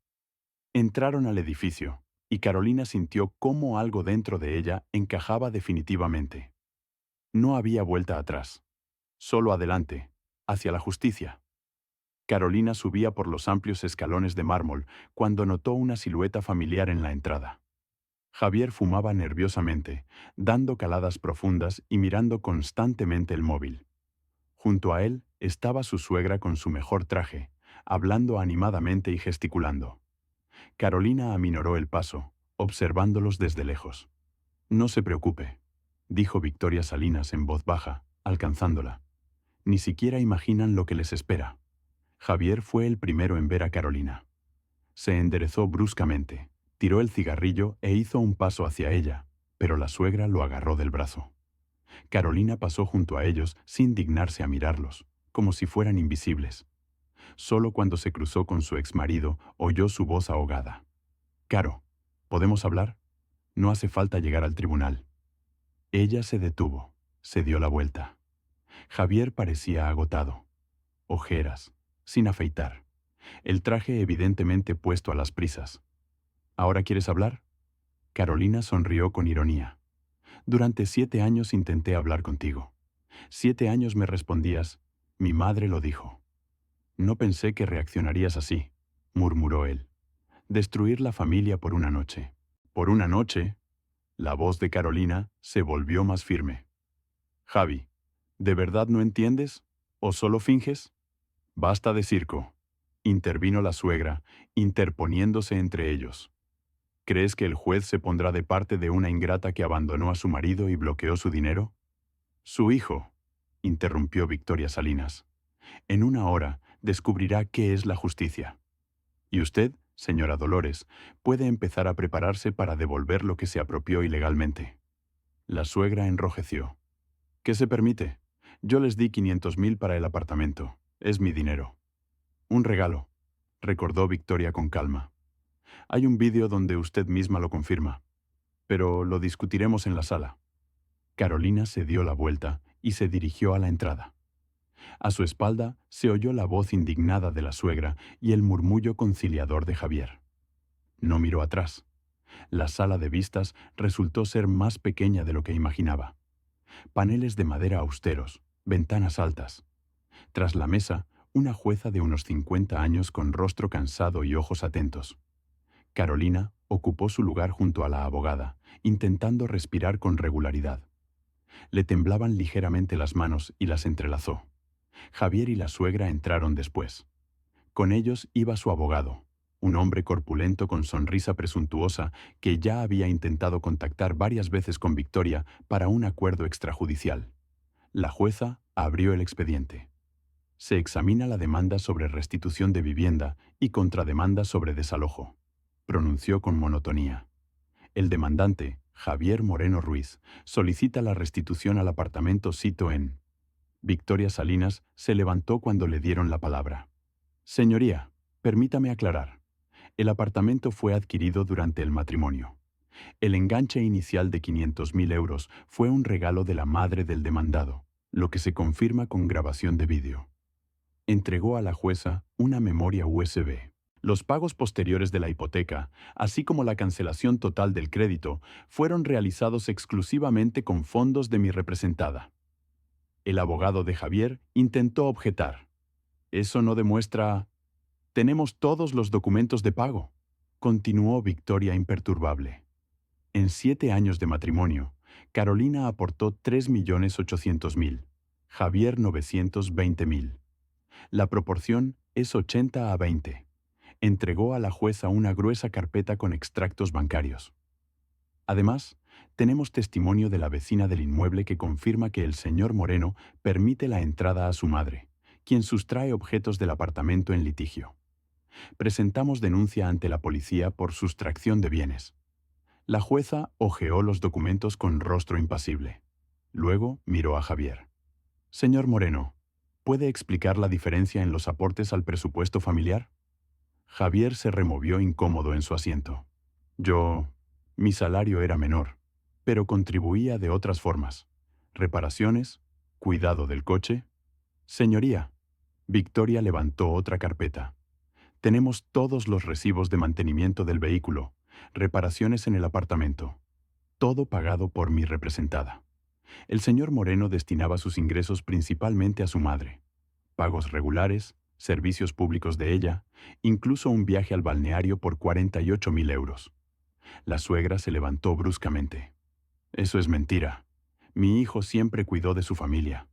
Entraron al edificio, y Carolina sintió cómo algo dentro de ella encajaba definitivamente. No había vuelta atrás, solo adelante, hacia la justicia. Carolina subía por los amplios escalones de mármol cuando notó una silueta familiar en la entrada. Javier fumaba nerviosamente, dando caladas profundas y mirando constantemente el móvil. Junto a él estaba su suegra con su mejor traje, hablando animadamente y gesticulando. Carolina aminoró el paso, observándolos desde lejos. «No se preocupe», dijo Victoria Salinas en voz baja, alcanzándola. «Ni siquiera imaginan lo que les espera». Javier fue el primero en ver a Carolina. Se enderezó bruscamente, tiró el cigarrillo e hizo un paso hacia ella, pero la suegra lo agarró del brazo. Carolina pasó junto a ellos sin dignarse a mirarlos, como si fueran invisibles. Solo cuando se cruzó con su exmarido oyó su voz ahogada. «Caro, ¿podemos hablar? No hace falta llegar al tribunal». Ella se detuvo, se dio la vuelta. Javier parecía agotado. Ojeras, sin afeitar. El traje evidentemente puesto a las prisas. «¿Ahora quieres hablar?» Carolina sonrió con ironía. «Durante 7 años intenté hablar contigo. 7 años me respondías, mi madre lo dijo». «No pensé que reaccionarías así», murmuró él. «Destruir la familia por una noche». «¿Por una noche?» La voz de Carolina se volvió más firme. «Javi, ¿de verdad no entiendes? ¿O solo finges?» «Basta de circo», intervino la suegra, interponiéndose entre ellos. «¿Crees que el juez se pondrá de parte de una ingrata que abandonó a su marido y bloqueó su dinero?» «Su hijo», interrumpió Victoria Salinas. «En una hora descubrirá qué es la justicia. Y usted, señora Dolores, puede empezar a prepararse para devolver lo que se apropió ilegalmente». La suegra enrojeció. «¿Qué se permite? Yo les di 500.000 para el apartamento. Es mi dinero». «Un regalo», recordó Victoria con calma. «Hay un vídeo donde usted misma lo confirma. Pero lo discutiremos en la sala». Carolina se dio la vuelta y se dirigió a la entrada. A su espalda se oyó la voz indignada de la suegra y el murmullo conciliador de Javier. No miró atrás. La sala de vistas resultó ser más pequeña de lo que imaginaba. Paneles de madera austeros, ventanas altas. Tras la mesa, una jueza de unos 50 años con rostro cansado y ojos atentos. Carolina ocupó su lugar junto a la abogada, intentando respirar con regularidad. Le temblaban ligeramente las manos y las entrelazó. Javier y la suegra entraron después. Con ellos iba su abogado, un hombre corpulento con sonrisa presuntuosa que ya había intentado contactar varias veces con Victoria para un acuerdo extrajudicial. La jueza abrió el expediente. Se examina la demanda sobre restitución de vivienda y contrademanda sobre desalojo, pronunció con monotonía. El demandante, Javier Moreno Ruiz, solicita la restitución al apartamento sito en... Victoria Salinas se levantó cuando le dieron la palabra. «Señoría, permítame aclarar. El apartamento fue adquirido durante el matrimonio. El enganche inicial de 500.000 euros fue un regalo de la madre del demandado, lo que se confirma con grabación de vídeo». Entregó a la jueza una memoria USB. Los pagos posteriores de la hipoteca, así como la cancelación total del crédito, fueron realizados exclusivamente con fondos de mi representada. El abogado de Javier intentó objetar. «Eso no demuestra...». «Tenemos todos los documentos de pago», continuó Victoria imperturbable. En 7 años de matrimonio, Carolina aportó 3.800.000, Javier 920.000. La proporción es 80 a 20. Entregó a la jueza una gruesa carpeta con extractos bancarios. Además, tenemos testimonio de la vecina del inmueble que confirma que el señor Moreno permite la entrada a su madre, quien sustrae objetos del apartamento en litigio. Presentamos denuncia ante la policía por sustracción de bienes. La jueza hojeó los documentos con rostro impasible. Luego miró a Javier. «Señor Moreno, ¿puede explicar la diferencia en los aportes al presupuesto familiar?». Javier se removió incómodo en su asiento. Mi salario era menor, pero contribuía de otras formas. Reparaciones, cuidado del coche». «Señoría». Victoria levantó otra carpeta. «Tenemos todos los recibos de mantenimiento del vehículo, reparaciones en el apartamento. Todo pagado por mi representada. El señor Moreno destinaba sus ingresos principalmente a su madre. Pagos regulares, servicios públicos de ella, incluso un viaje al balneario por 48.000 euros. La suegra se levantó bruscamente. Eso es mentira. Mi hijo siempre cuidó de su familia.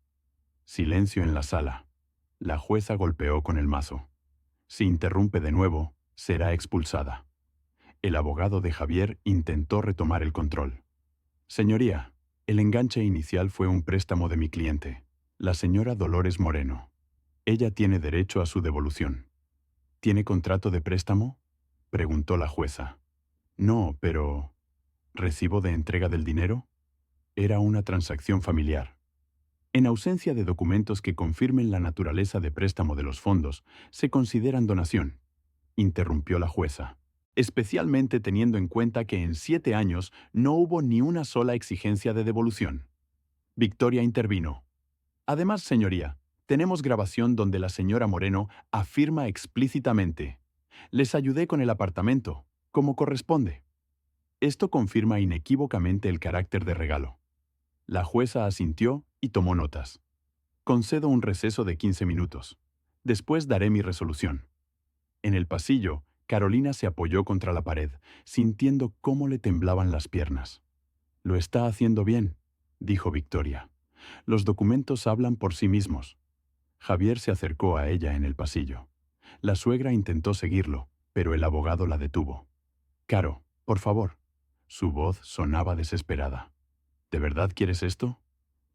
Silencio en la sala. La jueza golpeó con el mazo. Si interrumpe de nuevo, será expulsada. El abogado de Javier intentó retomar el control. Señoría, el enganche inicial fue un préstamo de mi cliente, la señora Dolores Moreno. Ella tiene derecho a su devolución. ¿Tiene contrato de préstamo?, preguntó la jueza. No, pero... ¿Recibo de entrega del dinero? Era una transacción familiar. En ausencia de documentos que confirmen la naturaleza de préstamo de los fondos, se consideran donación, interrumpió la jueza, especialmente teniendo en cuenta que en 7 años no hubo ni una sola exigencia de devolución. Victoria intervino. Además, señoría, tenemos grabación donde la señora Moreno afirma explícitamente: les ayudé con el apartamento, como corresponde. Esto confirma inequívocamente el carácter de regalo. La jueza asintió y tomó notas. Concedo un receso de 15 minutos. Después daré mi resolución. En el pasillo, Carolina se apoyó contra la pared, sintiendo cómo le temblaban las piernas. Lo está haciendo bien, dijo Victoria. Los documentos hablan por sí mismos. Javier se acercó a ella en el pasillo. La suegra intentó seguirlo, pero el abogado la detuvo. Caro, por favor. Su voz sonaba desesperada. ¿De verdad quieres esto?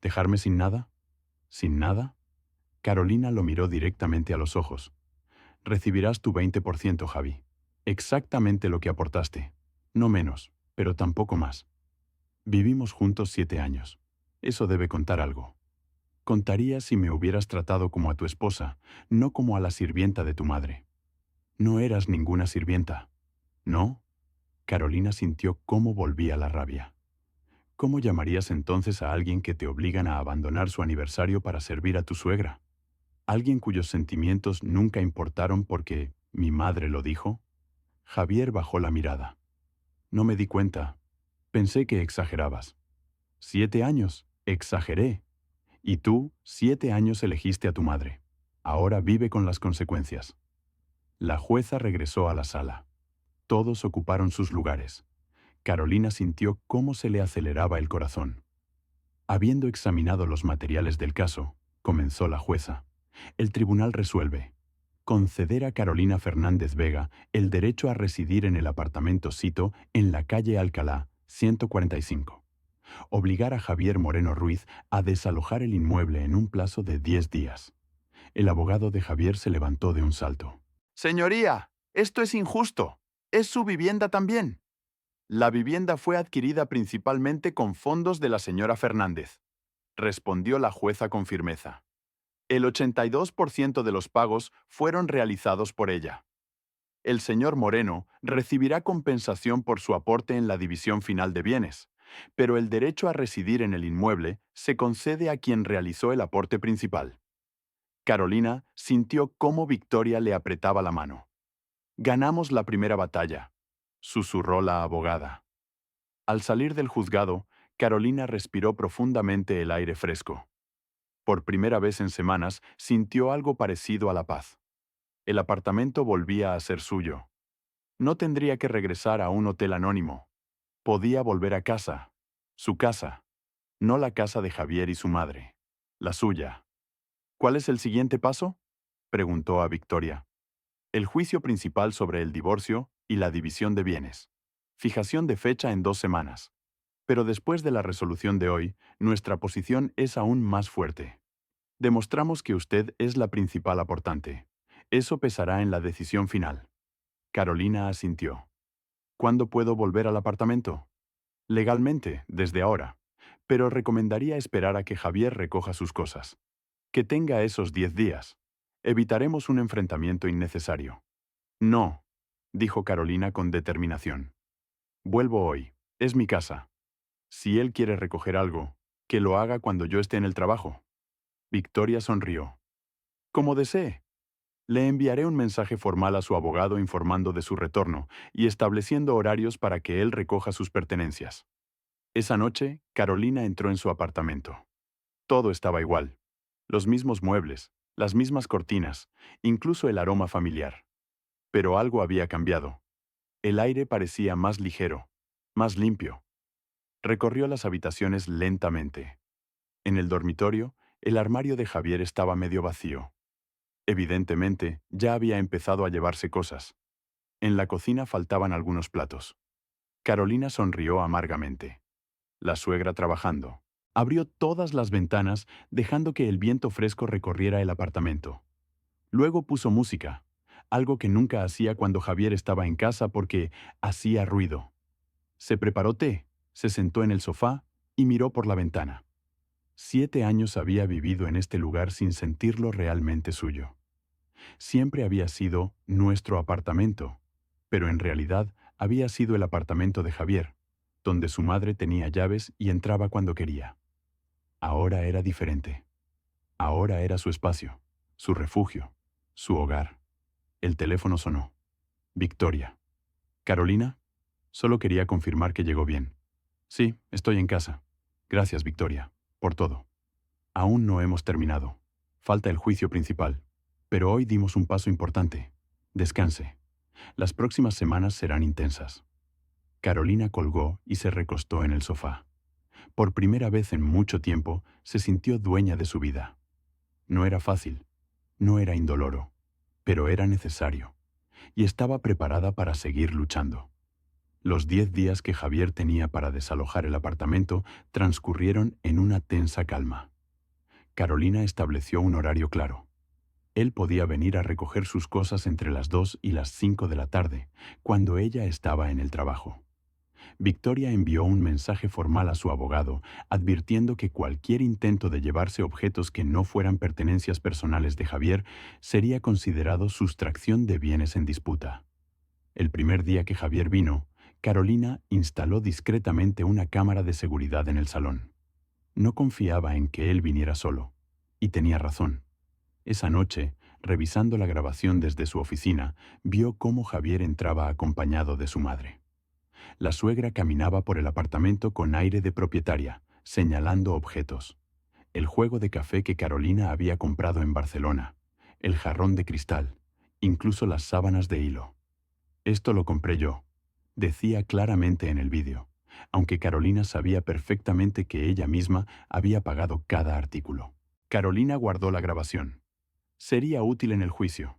¿Dejarme sin nada? ¿Sin nada? Carolina lo miró directamente a los ojos. Recibirás tu 20%, Javi. Exactamente lo que aportaste. No menos, pero tampoco más. Vivimos juntos 7 años. Eso debe contar algo. Contaría si me hubieras tratado como a tu esposa, no como a la sirvienta de tu madre. No eras ninguna sirvienta. ¿No? Carolina sintió cómo volvía la rabia. ¿Cómo llamarías entonces a alguien que te obligan a abandonar su aniversario para servir a tu suegra? ¿Alguien cuyos sentimientos nunca importaron porque mi madre lo dijo? Javier bajó la mirada. No me di cuenta. Pensé que exagerabas. 7 años. Exageré. Y tú, 7 años elegiste a tu madre. Ahora vive con las consecuencias. La jueza regresó a la sala. Todos ocuparon sus lugares. Carolina sintió cómo se le aceleraba el corazón. Habiendo examinado los materiales del caso, comenzó la jueza. El tribunal resuelve conceder a Carolina Fernández Vega el derecho a residir en el apartamento Sito en la calle Alcalá, 145. Obligar a Javier Moreno Ruiz a desalojar el inmueble en un plazo de 10 días. El abogado de Javier se levantó de un salto. Señoría, esto es injusto. Es su vivienda también. La vivienda fue adquirida principalmente con fondos de la señora Fernández, respondió la jueza con firmeza. El 82% de los pagos fueron realizados por ella. El señor Moreno recibirá compensación por su aporte en la división final de bienes, pero el derecho a residir en el inmueble se concede a quien realizó el aporte principal. Carolina sintió cómo Victoria le apretaba la mano. Ganamos la primera batalla, susurró la abogada. Al salir del juzgado, Carolina respiró profundamente el aire fresco. Por primera vez en semanas sintió algo parecido a la paz. El apartamento volvía a ser suyo. No tendría que regresar a un hotel anónimo. Podía volver a casa. Su casa. No la casa de Javier y su madre. La suya. ¿Cuál es el siguiente paso?, preguntó a Victoria. El juicio principal sobre el divorcio y la división de bienes. Fijación de fecha en 2 semanas. Pero después de la resolución de hoy, nuestra posición es aún más fuerte. Demostramos que usted es la principal aportante. Eso pesará en la decisión final. Carolina asintió. ¿Cuándo puedo volver al apartamento? Legalmente, desde ahora. Pero recomendaría esperar a que Javier recoja sus cosas. Que tenga esos 10 días. Evitaremos un enfrentamiento innecesario. No, dijo Carolina con determinación. Vuelvo hoy. Es mi casa. Si él quiere recoger algo, que lo haga cuando yo esté en el trabajo. Victoria sonrió. Como desee. Le enviaré un mensaje formal a su abogado informando de su retorno y estableciendo horarios para que él recoja sus pertenencias. Esa noche, Carolina entró en su apartamento. Todo estaba igual. Los mismos muebles, las mismas cortinas, incluso el aroma familiar. Pero algo había cambiado. El aire parecía más ligero, más limpio. Recorrió las habitaciones lentamente. En el dormitorio, el armario de Javier estaba medio vacío. Evidentemente, ya había empezado a llevarse cosas. En la cocina faltaban algunos platos. Carolina sonrió amargamente. La suegra trabajando. Abrió todas las ventanas, dejando que el viento fresco recorriera el apartamento. Luego puso música, algo que nunca hacía cuando Javier estaba en casa porque hacía ruido. Se preparó té, se sentó en el sofá y miró por la ventana. 7 años había vivido en este lugar sin sentirlo realmente suyo. Siempre había sido nuestro apartamento, pero en realidad había sido el apartamento de Javier, donde su madre tenía llaves y entraba cuando quería. Ahora era diferente. Ahora era su espacio, su refugio, su hogar. El teléfono sonó. Victoria. ¿Carolina? Solo quería confirmar que llegó bien. Sí, estoy en casa. Gracias, Victoria, por todo. Aún no hemos terminado. Falta el juicio principal. Pero hoy dimos un paso importante. Descanse. Las próximas semanas serán intensas. Carolina colgó y se recostó en el sofá. Por primera vez en mucho tiempo se sintió dueña de su vida. No era fácil, no era indoloro, pero era necesario, y estaba preparada para seguir luchando. Los 10 días que Javier tenía para desalojar el apartamento transcurrieron en una tensa calma. Carolina estableció un horario claro. Él podía venir a recoger sus cosas entre las 2 y las 5 de la tarde, cuando ella estaba en el trabajo. Victoria envió un mensaje formal a su abogado, advirtiendo que cualquier intento de llevarse objetos que no fueran pertenencias personales de Javier sería considerado sustracción de bienes en disputa. El primer día que Javier vino, Carolina instaló discretamente una cámara de seguridad en el salón. No confiaba en que él viniera solo, y tenía razón. Esa noche, revisando la grabación desde su oficina, vio cómo Javier entraba acompañado de su madre. La suegra caminaba por el apartamento con aire de propietaria, señalando objetos. El juego de café que Carolina había comprado en Barcelona, el jarrón de cristal, incluso las sábanas de hilo. Esto lo compré yo, decía claramente en el vídeo, aunque Carolina sabía perfectamente que ella misma había pagado cada artículo. Carolina guardó la grabación. Sería útil en el juicio.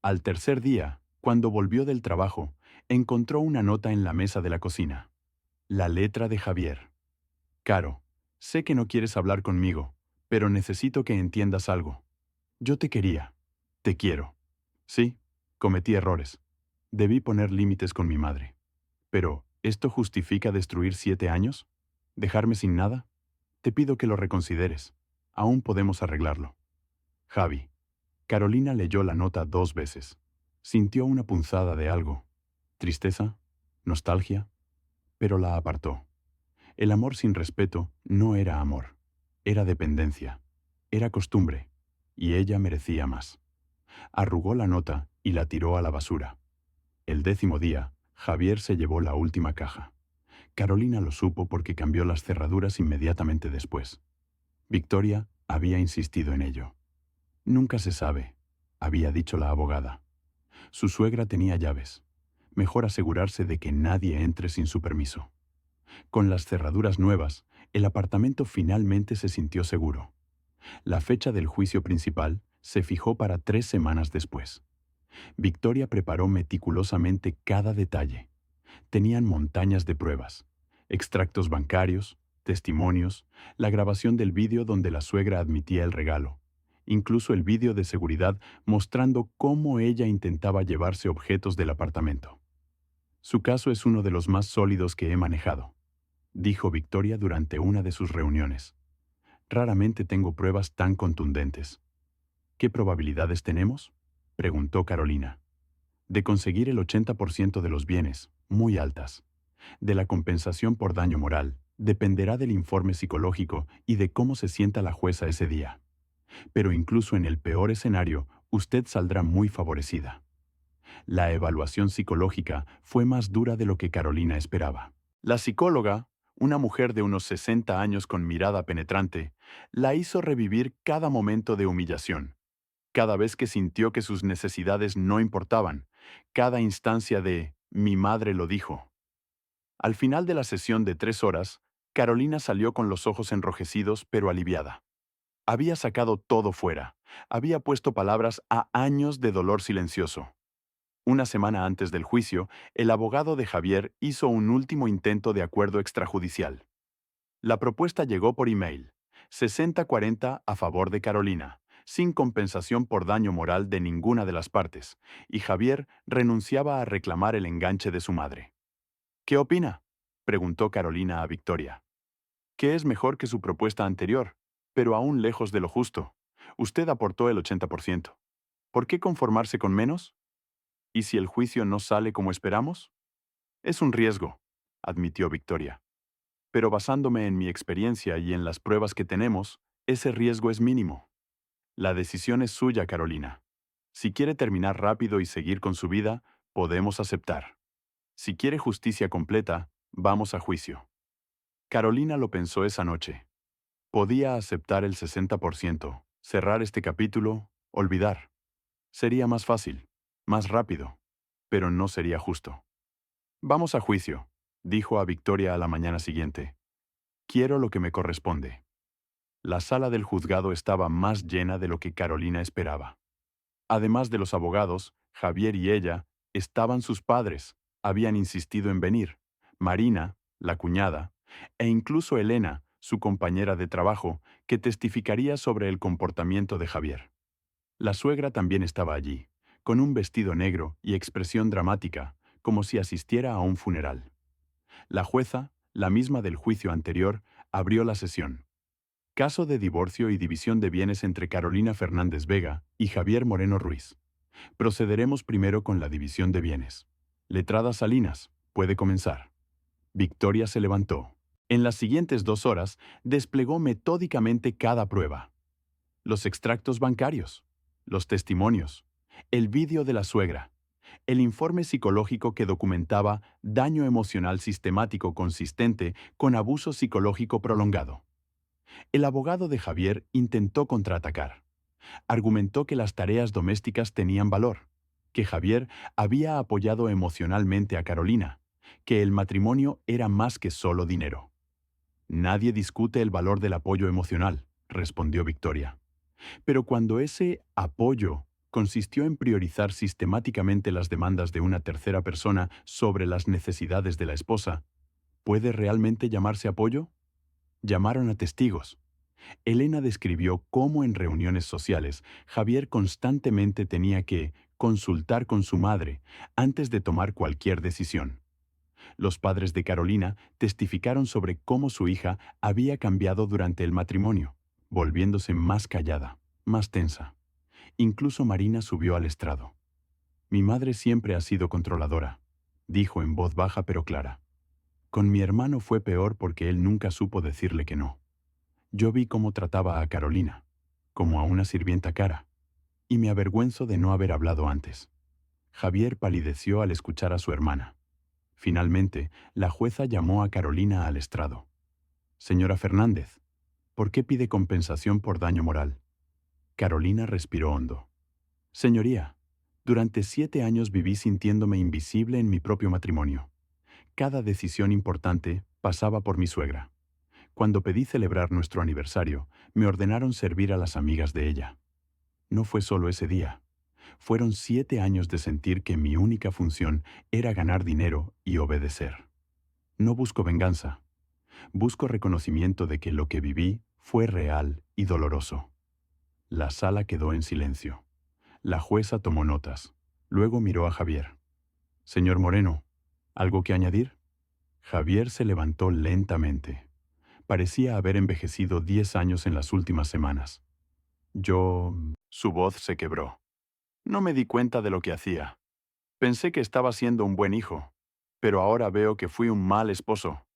Al tercer día, cuando volvió del trabajo, encontró una nota en la mesa de la cocina. La letra de Javier. Caro, sé que no quieres hablar conmigo, pero necesito que entiendas algo. Yo te quería. Te quiero. Sí, cometí errores. Debí poner límites con mi madre. Pero, ¿esto justifica destruir 7 años? ¿Dejarme sin nada? Te pido que lo reconsideres. Aún podemos arreglarlo. Javi. Carolina leyó la nota 2 veces. Sintió una punzada de algo. Tristeza, nostalgia, pero la apartó. El amor sin respeto no era amor, era dependencia, era costumbre, y ella merecía más. Arrugó la nota y la tiró a la basura. El 10º día, Javier se llevó la última caja. Carolina lo supo porque cambió las cerraduras inmediatamente después. Victoria había insistido en ello. Nunca se sabe, había dicho la abogada. Su suegra tenía llaves. Mejor asegurarse de que nadie entre sin su permiso. Con las cerraduras nuevas, el apartamento finalmente se sintió seguro. La fecha del juicio principal se fijó para 3 semanas después. Victoria preparó meticulosamente cada detalle. Tenían montañas de pruebas, extractos bancarios, testimonios, la grabación del vídeo donde la suegra admitía el regalo, incluso el vídeo de seguridad mostrando cómo ella intentaba llevarse objetos del apartamento. Su caso es uno de los más sólidos que he manejado, dijo Victoria durante una de sus reuniones. Raramente tengo pruebas tan contundentes. ¿Qué probabilidades tenemos?, preguntó Carolina. De conseguir el 80% de los bienes, muy altas. De la compensación por daño moral, dependerá del informe psicológico y de cómo se sienta la jueza ese día. Pero incluso en el peor escenario, usted saldrá muy favorecida. La evaluación psicológica fue más dura de lo que Carolina esperaba. La psicóloga, una mujer de unos 60 años con mirada penetrante, la hizo revivir cada momento de humillación, cada vez que sintió que sus necesidades no importaban, cada instancia de Mi madre lo dijo. Al final de la sesión de 3 horas, Carolina salió con los ojos enrojecidos pero aliviada. Había sacado todo fuera. Había puesto palabras a años de dolor silencioso. Una semana antes del juicio, el abogado de Javier hizo un último intento de acuerdo extrajudicial. La propuesta llegó por email. 60-40 a favor de Carolina, sin compensación por daño moral de ninguna de las partes, y Javier renunciaba a reclamar el enganche de su madre. ¿Qué opina?, preguntó Carolina a Victoria. ¿Qué es mejor que su propuesta anterior, pero aún lejos de lo justo? Usted aportó el 80%. ¿Por qué conformarse con menos? ¿Y si el juicio no sale como esperamos? Es un riesgo, admitió Victoria. Pero basándome en mi experiencia y en las pruebas que tenemos, ese riesgo es mínimo. La decisión es suya, Carolina. Si quiere terminar rápido y seguir con su vida, podemos aceptar. Si quiere justicia completa, vamos a juicio. Carolina lo pensó esa noche. Podía aceptar el 60%, cerrar este capítulo, olvidar. Sería más fácil, más rápido, pero no sería justo. Vamos a juicio, dijo a Victoria a la mañana siguiente. Quiero lo que me corresponde. La sala del juzgado estaba más llena de lo que Carolina esperaba. Además de los abogados, Javier y ella, estaban sus padres, habían insistido en venir, Marina, la cuñada, e incluso Elena, su compañera de trabajo, que testificaría sobre el comportamiento de Javier. La suegra también estaba allí, con un vestido negro y expresión dramática, como si asistiera a un funeral. La jueza, la misma del juicio anterior, abrió la sesión. Caso de divorcio y división de bienes entre Carolina Fernández Vega y Javier Moreno Ruiz. Procederemos primero con la división de bienes. Letrada Salinas, puede comenzar. Victoria se levantó. En las siguientes 2 horas, desplegó metódicamente cada prueba. Los extractos bancarios, los testimonios, el vídeo de la suegra, el informe psicológico que documentaba daño emocional sistemático consistente con abuso psicológico prolongado. El abogado de Javier intentó contraatacar. Argumentó que las tareas domésticas tenían valor, que Javier había apoyado emocionalmente a Carolina, que el matrimonio era más que solo dinero. Nadie discute el valor del apoyo emocional, respondió Victoria. Pero cuando ese apoyo consistió en priorizar sistemáticamente las demandas de una tercera persona sobre las necesidades de la esposa, ¿puede realmente llamarse apoyo? Llamaron a testigos. Elena describió cómo en reuniones sociales Javier constantemente tenía que consultar con su madre antes de tomar cualquier decisión. Los padres de Carolina testificaron sobre cómo su hija había cambiado durante el matrimonio, volviéndose más callada, más tensa. Incluso Marina subió al estrado. Mi madre siempre ha sido controladora, dijo en voz baja pero clara. Con mi hermano fue peor porque él nunca supo decirle que no. Yo vi cómo trataba a Carolina, como a una sirvienta cara, y me avergüenzo de no haber hablado antes. Javier palideció al escuchar a su hermana. Finalmente, la jueza llamó a Carolina al estrado. Señora Fernández, ¿por qué pide compensación por daño moral? Carolina respiró hondo. Señoría, durante 7 años viví sintiéndome invisible en mi propio matrimonio. Cada decisión importante pasaba por mi suegra. Cuando pedí celebrar nuestro aniversario, me ordenaron servir a las amigas de ella. No fue solo ese día. Fueron 7 años de sentir que mi única función era ganar dinero y obedecer. No busco venganza. Busco reconocimiento de que lo que viví fue real y doloroso. La sala quedó en silencio. La jueza tomó notas. Luego miró a Javier. Señor Moreno, ¿algo que añadir? Javier se levantó lentamente. Parecía haber envejecido 10 años en las últimas semanas. Su voz se quebró. No me di cuenta de lo que hacía. Pensé que estaba siendo un buen hijo, pero ahora veo que fui un mal esposo.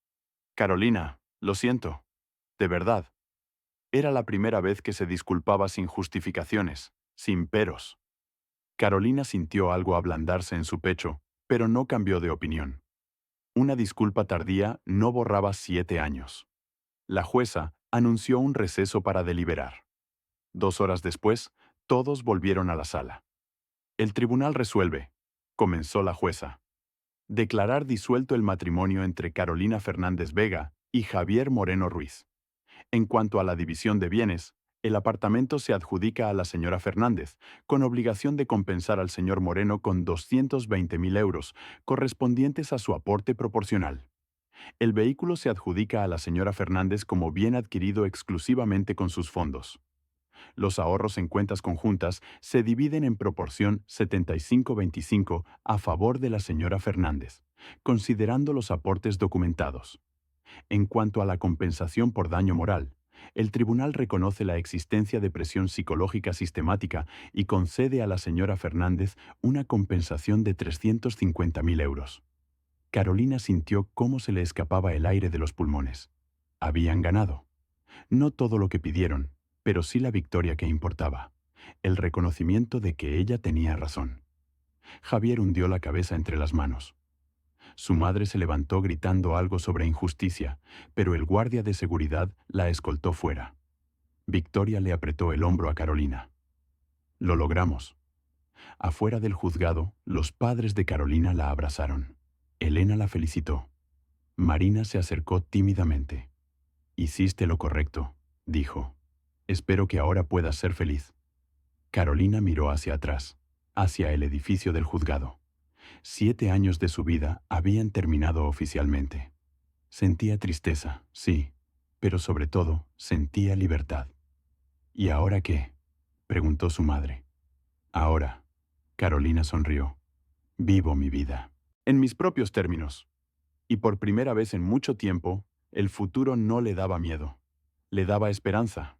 Carolina, lo siento. De verdad. Era la primera vez que se disculpaba sin justificaciones, sin peros. Carolina sintió algo ablandarse en su pecho, pero no cambió de opinión. Una disculpa tardía no borraba 7 años. La jueza anunció un receso para deliberar. 2 horas después, todos volvieron a la sala. El tribunal resuelve, comenzó la jueza. Declarar disuelto el matrimonio entre Carolina Fernández Vega y Javier Moreno Ruiz. En cuanto a la división de bienes, el apartamento se adjudica a la señora Fernández, con obligación de compensar al señor Moreno con 220.000 euros, correspondientes a su aporte proporcional. El vehículo se adjudica a la señora Fernández como bien adquirido exclusivamente con sus fondos. Los ahorros en cuentas conjuntas se dividen en proporción 75-25 a favor de la señora Fernández, considerando los aportes documentados. En cuanto a la compensación por daño moral, el tribunal reconoce la existencia de presión psicológica sistemática y concede a la señora Fernández una compensación de 350.000 euros. Carolina sintió cómo se le escapaba el aire de los pulmones. Habían ganado. No todo lo que pidieron, pero sí la victoria que importaba, el reconocimiento de que ella tenía razón. Javier hundió la cabeza entre las manos. Su madre se levantó gritando algo sobre injusticia, pero el guardia de seguridad la escoltó fuera. Victoria le apretó el hombro a Carolina. Lo logramos. Afuera del juzgado, los padres de Carolina la abrazaron. Elena la felicitó. Marina se acercó tímidamente. Hiciste lo correcto, dijo. Espero que ahora puedas ser feliz. Carolina miró hacia atrás, hacia el edificio del juzgado. 7 años de su vida habían terminado oficialmente. Sentía tristeza, sí, pero sobre todo sentía libertad. ¿Y ahora qué?, preguntó su madre. Ahora, Carolina sonrió. Vivo mi vida. En mis propios términos. Y por primera vez en mucho tiempo, el futuro no le daba miedo. Le daba esperanza.